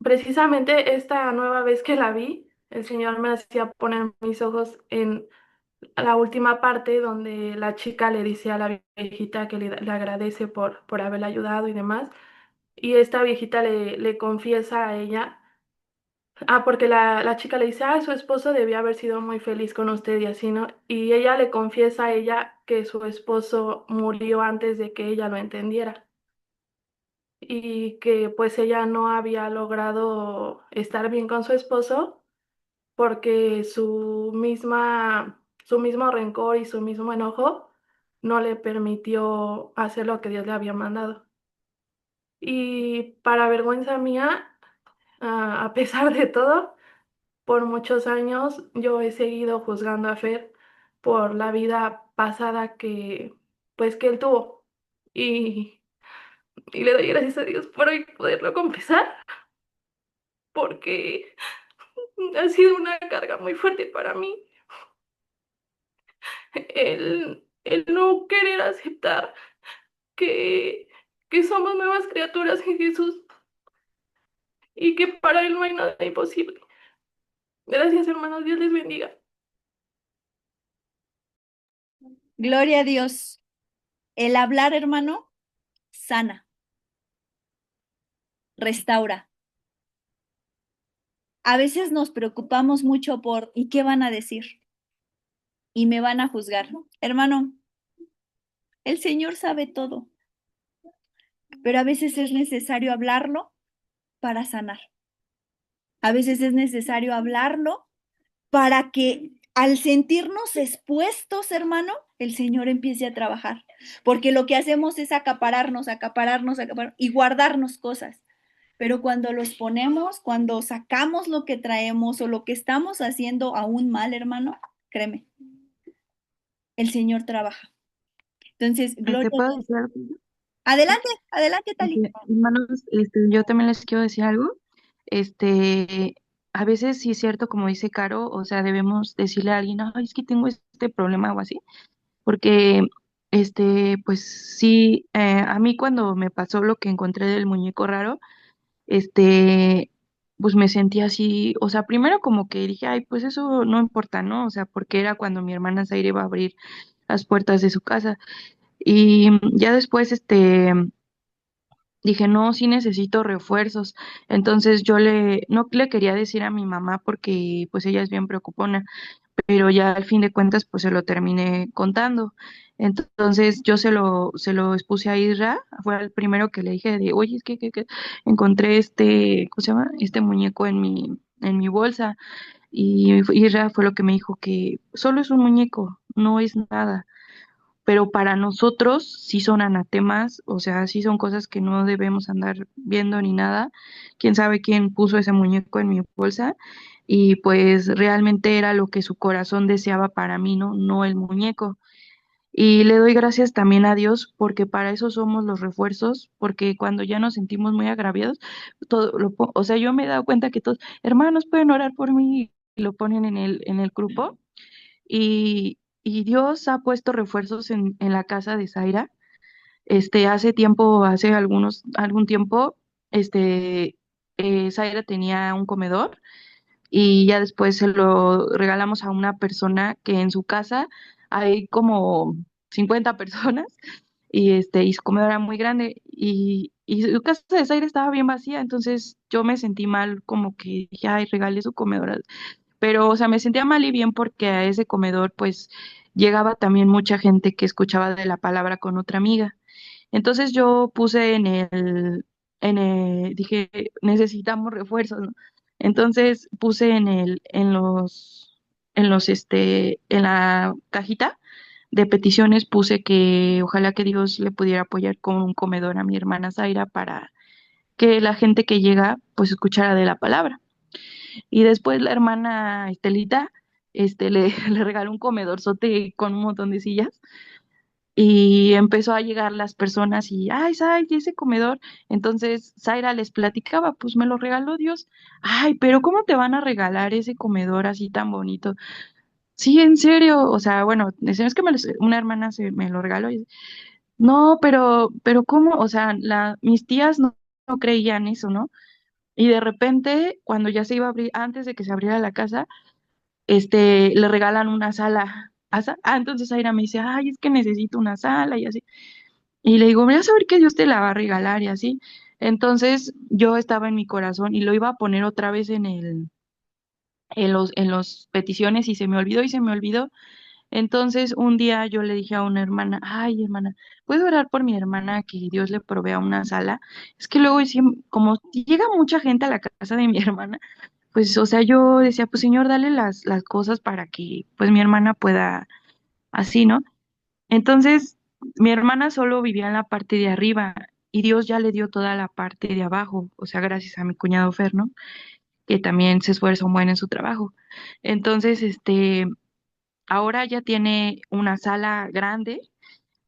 precisamente esta nueva vez que la vi, el Señor me hacía poner mis ojos en la última parte donde la chica le dice a la viejita que le agradece por haberla ayudado y demás, y esta viejita le confiesa a ella, porque la chica le dice, su esposo debía haber sido muy feliz con usted y así, ¿no? Y ella le confiesa a ella que su esposo murió antes de que ella lo entendiera y que pues ella no había logrado estar bien con su esposo porque su mismo rencor y su mismo enojo no le permitió hacer lo que Dios le había mandado. Y para vergüenza mía, a pesar de todo, Por muchos años yo he seguido juzgando a Fer por la vida pasada que él tuvo. Y, y le doy gracias a Dios por hoy poderlo confesar, porque ha sido una carga muy fuerte para mí el no querer aceptar que, que somos nuevas criaturas en Jesús y que para Él no hay nada imposible. Gracias, hermanos. Dios les bendiga. Gloria a Dios. El hablar, hermano, sana, restaura. A veces nos preocupamos mucho por ¿y qué van a decir? Y me van a juzgar. Hermano, el Señor sabe todo, pero a veces es necesario hablarlo para sanar. A veces es necesario hablarlo para que al sentirnos expuestos, hermano, el Señor empiece a trabajar. Porque lo que hacemos es acapararnos, acapararnos, acaparar y guardarnos cosas. Pero cuando lo exponemos, cuando sacamos lo que traemos o lo que estamos haciendo aún mal, hermano, créeme, el Señor trabaja. Entonces, gloria a ¿Puedo Dios. decir algo? Adelante, adelante, Tali. Hermanos, yo también les quiero decir algo. Este, a veces sí es cierto, como dice Caro, o sea, debemos decirle a alguien, ay, es que tengo este problema o así, porque, pues sí, a mí cuando me pasó lo que encontré del muñeco raro, este, pues me sentí así, o sea, primero como que dije, ay, pues eso no importa, ¿no? O sea, porque era cuando mi hermana Zaire iba a abrir las puertas de su casa. Y ya después, dije, no, sí necesito refuerzos. Entonces no le quería decir a mi mamá porque pues ella es bien preocupona, pero ya al fin de cuentas pues se lo terminé contando. Entonces yo se lo expuse a Isra, fue el primero que le dije de, oye, es que encontré ¿cómo se llama? Este muñeco en mi bolsa. Y Isra fue lo que me dijo que solo es un muñeco, no es nada, pero para nosotros sí son anatemas, o sea, sí son cosas que no debemos andar viendo ni nada. Quién sabe quién puso ese muñeco en mi bolsa y pues realmente era lo que su corazón deseaba para mí, ¿no? No el muñeco. Y le doy gracias también a Dios porque para eso somos los refuerzos, porque cuando ya nos sentimos muy agraviados, o sea, yo me he dado cuenta que todos, hermanos, pueden orar por mí y lo ponen en el grupo y Dios ha puesto refuerzos en la casa de Zaira. Hace algún tiempo, Zaira tenía un comedor y ya después se lo regalamos a una persona que en su casa hay como 50 personas y su comedor era muy grande y su casa de Zaira estaba bien vacía, entonces yo me sentí mal como que dije, ay, regalé su comedor, pero, o sea, me sentía mal y bien porque a ese comedor, pues, llegaba también mucha gente que escuchaba de la palabra con otra amiga. Entonces yo puse dije, necesitamos refuerzos, ¿no? Entonces puse en la cajita de peticiones, puse que ojalá que Dios le pudiera apoyar con un comedor a mi hermana Zaira para que la gente que llega, pues, escuchara de la palabra. Y después la hermana Estelita, le regaló un comedorzote con un montón de sillas y empezó a llegar las personas y, ay, Zay, ¿y ese comedor? Entonces Zaira les platicaba, pues me lo regaló Dios. Ay, pero ¿cómo te van a regalar ese comedor así tan bonito? Sí, en serio, o sea, bueno, es que una hermana me lo regaló y, no, pero ¿cómo? O sea, mis tías no creían eso, ¿no? Y de repente, cuando ya se iba a abrir, antes de que se abriera la casa, le regalan una sala. Entonces Aira me dice, ay, es que necesito una sala y así. Y le digo, voy a saber que Dios te la va a regalar y así. Entonces yo estaba en mi corazón y lo iba a poner otra vez en los peticiones y se me olvidó y se me olvidó. Entonces un día yo le dije a una hermana, ay, hermana, ¿puedo orar por mi hermana que Dios le provea una sala? Es que luego como llega mucha gente a la casa de mi hermana, pues, o sea, yo decía, pues, Señor, dale las cosas para que, pues, mi hermana pueda así, ¿no? Entonces, mi hermana solo vivía en la parte de arriba y Dios ya le dio toda la parte de abajo, o sea, gracias a mi cuñado Fer, ¿no? que también se esfuerza un buen en su trabajo. Entonces, ahora ya tiene una sala grande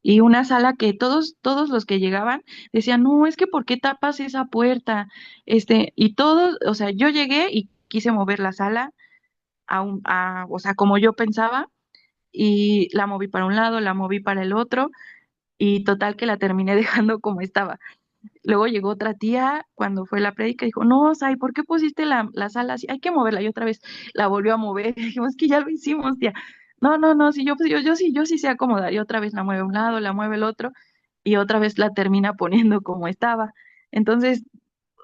y una sala que todos los que llegaban decían, no, es que ¿por qué tapas esa puerta? Y todos, o sea, yo llegué y quise mover la sala o sea, como yo pensaba, y la moví para un lado, la moví para el otro, y total que la terminé dejando como estaba. Luego llegó otra tía cuando fue la prédica y dijo, no, Sai, ¿por qué pusiste la sala así? Hay que moverla. Y otra vez la volvió a mover. Y dijimos que ya lo hicimos, tía. No, no, no, sí, yo sí sé acomodar. Y otra vez la mueve a un lado, la mueve el otro, y otra vez la termina poniendo como estaba. Entonces,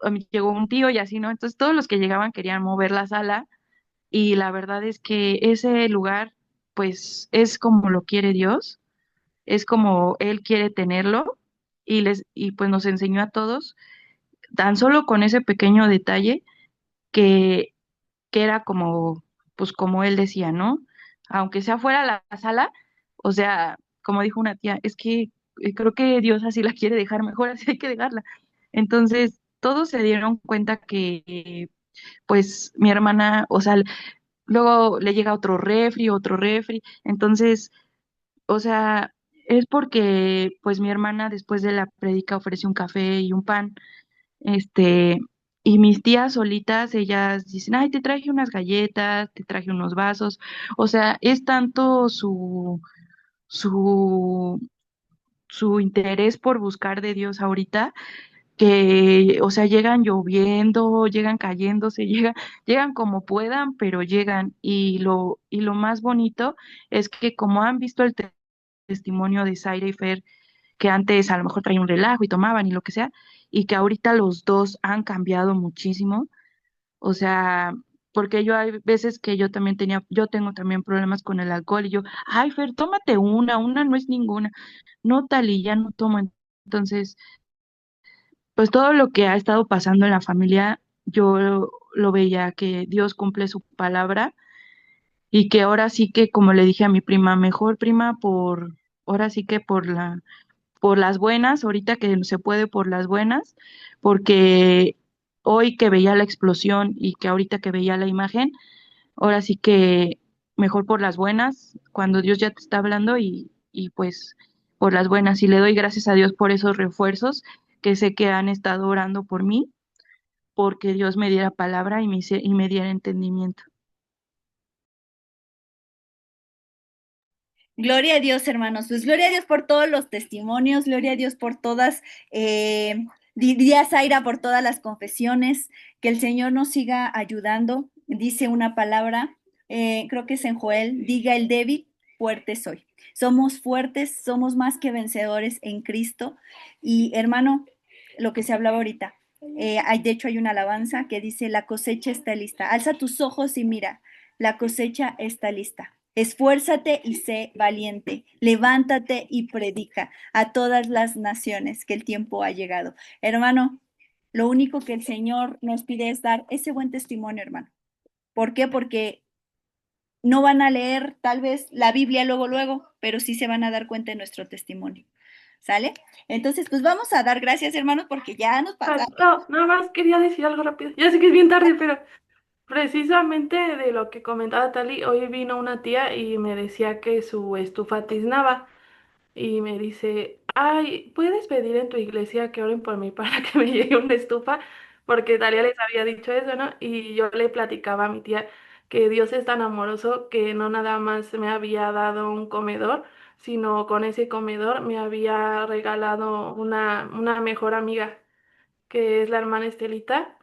a mí llegó un tío y así, ¿no? Entonces todos los que llegaban querían mover la sala, y la verdad es que ese lugar, pues, es como lo quiere Dios, es como Él quiere tenerlo, y pues nos enseñó a todos tan solo con ese pequeño detalle que, que era como, pues como él decía, ¿no? Aunque sea fuera la sala, o sea, como dijo una tía, es que creo que Dios así la quiere dejar mejor, así hay que dejarla. Entonces, todos se dieron cuenta que, pues, mi hermana, o sea, luego le llega otro refri, entonces, o sea, es porque, pues, mi hermana después de la prédica ofrece un café y un pan, este, y mis tías solitas, ellas dicen, ay, te traje unas galletas, te traje unos vasos. O sea, es tanto su, su interés por buscar de Dios ahorita que, o sea, llegan lloviendo, llegan cayéndose, llegan como puedan, pero llegan. Y lo más bonito es que como han visto el testimonio de Zaira y Fer, que antes a lo mejor traían un relajo y tomaban y lo que sea, y que ahorita los dos han cambiado muchísimo. O sea, porque yo hay veces que yo tengo también problemas con el alcohol y yo, ay, Fer, tómate una no es ninguna. No, tal, y ya no tomo. Entonces, pues todo lo que ha estado pasando en la familia, yo lo veía que Dios cumple su palabra y que ahora sí que, como le dije a mi prima, mejor prima ahora sí que por las buenas, ahorita que se puede por las buenas, porque hoy que veía la explosión y que ahorita que veía la imagen, ahora sí que mejor por las buenas, cuando Dios ya te está hablando y pues por las buenas. Y le doy gracias a Dios por esos refuerzos que sé que han estado orando por mí, porque Dios me diera palabra y me diera entendimiento. Gloria a Dios, hermanos. Pues gloria a Dios por todos los testimonios, gloria a Dios por todas, diría Zaira, por todas las confesiones, que el Señor nos siga ayudando. Dice una palabra, creo que es en Joel, diga el débil, fuerte soy. Somos fuertes, somos más que vencedores en Cristo. Y hermano, lo que se hablaba ahorita, de hecho hay una alabanza que dice, la cosecha está lista. Alza tus ojos y mira, la cosecha está lista. Esfuérzate y sé valiente. Levántate y predica a todas las naciones que el tiempo ha llegado. Hermano, lo único que el Señor nos pide es dar ese buen testimonio, hermano. ¿Por qué? Porque no van a leer tal vez la Biblia luego, luego, pero sí se van a dar cuenta de nuestro testimonio. ¿Sale? Entonces, pues vamos a dar gracias, hermanos, porque ya nos Ah, pasamos. no, nada más quería decir algo rápido. Ya sé que es bien tarde, pero precisamente de lo que comentaba Tali, hoy vino una tía y me decía que su estufa tiznaba. Y me dice, ay, ¿puedes pedir en tu iglesia que oren por mí para que me llegue una estufa? Porque Dalia les había dicho eso, ¿no? Y yo le platicaba a mi tía que Dios es tan amoroso que no nada más me había dado un comedor, sino con ese comedor me había regalado una mejor amiga, que es la hermana Estelita,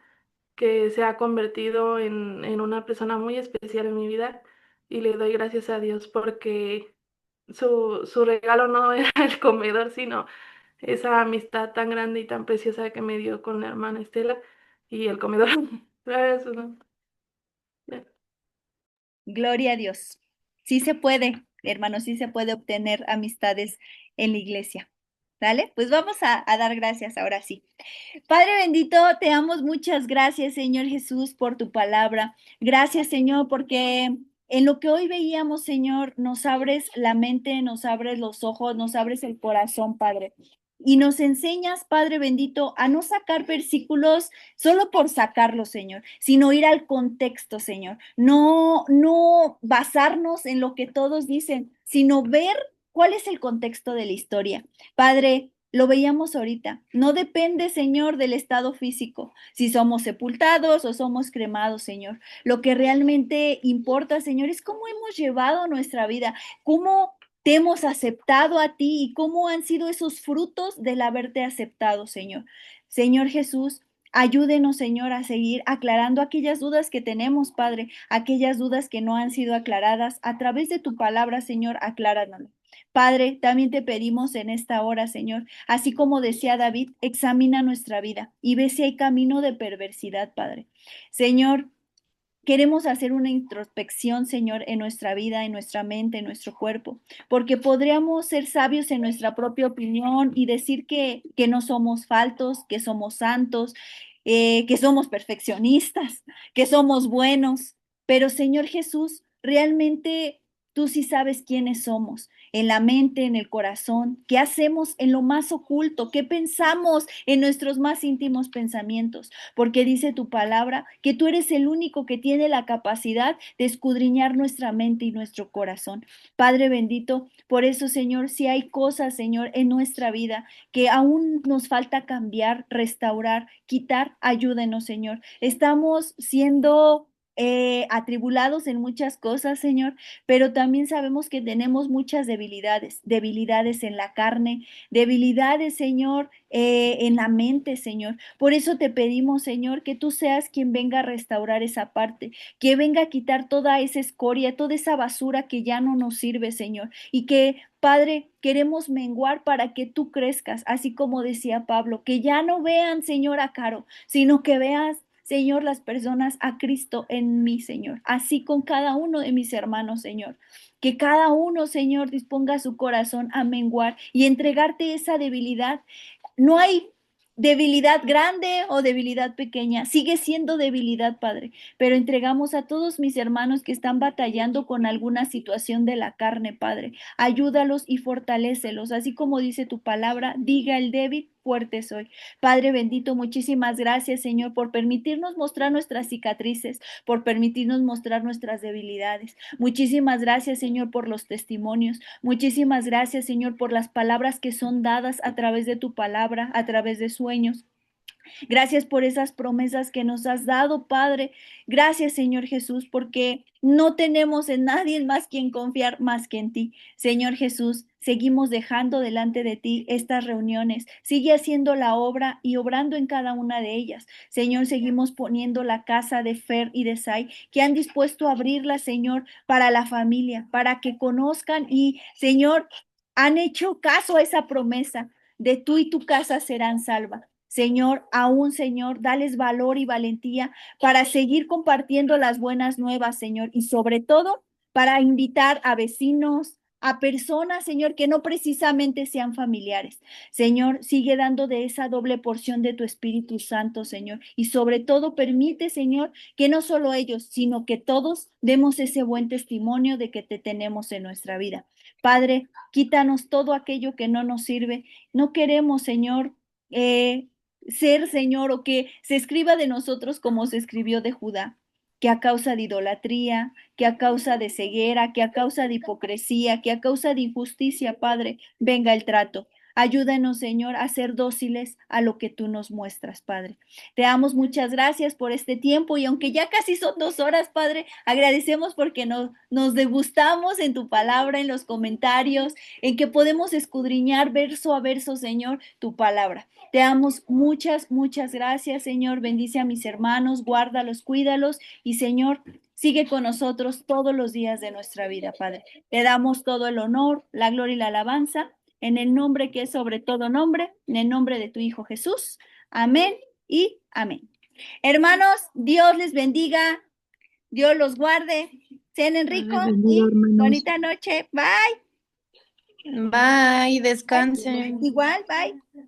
que se ha convertido en una persona muy especial en mi vida. Y le doy gracias a Dios porque su regalo no era el comedor, sino esa amistad tan grande y tan preciosa que me dio con la hermana Estela y el comedor. Eso, ¿no? Ya. Gloria a Dios. Sí se puede, hermano, sí se puede obtener amistades en la iglesia. ¿Sale? Pues vamos a dar gracias ahora sí. Padre bendito, te damos muchas gracias, Señor Jesús, por tu palabra. Gracias, Señor, porque en lo que hoy veíamos, Señor, nos abres la mente, nos abres los ojos, nos abres el corazón, Padre. y nos enseñas, Padre bendito, a no sacar versículos solo por sacarlos, Señor, sino ir al contexto, Señor. No basarnos en lo que todos dicen, sino ver cuál es el contexto de la historia. Padre, lo veíamos ahorita. No depende, Señor, del estado físico, si somos sepultados o somos cremados, Señor. Lo que realmente importa, Señor, es cómo hemos llevado nuestra vida, cómo te hemos aceptado a ti y cómo han sido esos frutos del haberte aceptado, Señor. Señor Jesús, ayúdenos, Señor, a seguir aclarando aquellas dudas que tenemos, Padre, aquellas dudas que no han sido aclaradas. A través de tu palabra, Señor, acláranos. Padre, también te pedimos en esta hora, Señor, así como decía David, examina nuestra vida y ve si hay camino de perversidad, Padre. Señor, queremos hacer una introspección, Señor, en nuestra vida, en nuestra mente, en nuestro cuerpo, porque podríamos ser sabios en nuestra propia opinión y decir que no somos faltos, que somos santos, que somos perfeccionistas, que somos buenos. Pero, Señor Jesús, realmente tú sí sabes quiénes somos, en la mente, en el corazón, qué hacemos en lo más oculto, qué pensamos en nuestros más íntimos pensamientos, porque dice tu palabra que tú eres el único que tiene la capacidad de escudriñar nuestra mente y nuestro corazón. Padre bendito, por eso, Señor, si hay cosas, Señor, en nuestra vida que aún nos falta cambiar, restaurar, quitar, ayúdenos, Señor. Estamos siendo atribulados en muchas cosas, Señor, pero también sabemos que tenemos muchas debilidades, debilidades en la carne, debilidades, Señor, en la mente, Señor. Por eso te pedimos, Señor, que tú seas quien venga a restaurar esa parte, que venga a quitar toda esa escoria, toda esa basura que ya no nos sirve, Señor, y que Padre, queremos menguar para que tú crezcas, así como decía Pablo, que ya no vean, Señor, a Caro, sino que veas, Señor, las personas a Cristo en mí, Señor, así con cada uno de mis hermanos, Señor. Que cada uno, Señor, disponga su corazón a menguar y entregarte esa debilidad. No hay debilidad grande o debilidad pequeña, sigue siendo debilidad, Padre, pero entregamos a todos mis hermanos que están batallando con alguna situación de la carne, Padre. Ayúdalos y fortalécelos, así como dice tu palabra, diga el débil, fuerte soy. Padre bendito, muchísimas gracias, Señor, por permitirnos mostrar nuestras cicatrices, por permitirnos mostrar nuestras debilidades. Muchísimas gracias, Señor, por los testimonios. Muchísimas gracias, Señor, por las palabras que son dadas a través de tu palabra, a través de sueños. Gracias por esas promesas que nos has dado, Padre. Gracias, Señor Jesús, porque no tenemos en nadie más quien confiar más que en ti. Señor Jesús, seguimos dejando delante de ti estas reuniones. Sigue haciendo la obra y obrando en cada una de ellas. Señor, seguimos poniendo la casa de Fer y de Sai, que han dispuesto a abrirla, Señor, para la familia, para que conozcan y, Señor, han hecho caso a esa promesa de tú y tu casa serán salvas. Señor, aún, Señor, dales valor y valentía para seguir compartiendo las buenas nuevas, Señor, y sobre todo para invitar a vecinos, a personas, Señor, que no precisamente sean familiares. Señor, sigue dando de esa doble porción de tu Espíritu Santo, Señor, y sobre todo permite, Señor, que no solo ellos, sino que todos demos ese buen testimonio de que te tenemos en nuestra vida. Padre, quítanos todo aquello que no nos sirve. No queremos, Señor, ser, Señor, o que se escriba de nosotros como se escribió de Judá, que a causa de idolatría, que a causa de ceguera, que a causa de hipocresía, que a causa de injusticia, Padre, venga el trato. Ayúdanos, Señor, a ser dóciles a lo que tú nos muestras, Padre. Te damos muchas gracias por este tiempo y aunque ya casi son 2 horas, Padre, agradecemos porque nos degustamos en tu palabra, en los comentarios, en que podemos escudriñar verso a verso, Señor, tu palabra. Te damos muchas, muchas gracias, Señor. Bendice a mis hermanos, guárdalos, cuídalos y, Señor, sigue con nosotros todos los días de nuestra vida, Padre. Te damos todo el honor, la gloria y la alabanza en el nombre que es sobre todo nombre, en el nombre de tu Hijo Jesús. Amén y amén. Hermanos, Dios les bendiga, Dios los guarde. Cenen rico y bonita noche. Bye. Bye, descansen. Igual, bye.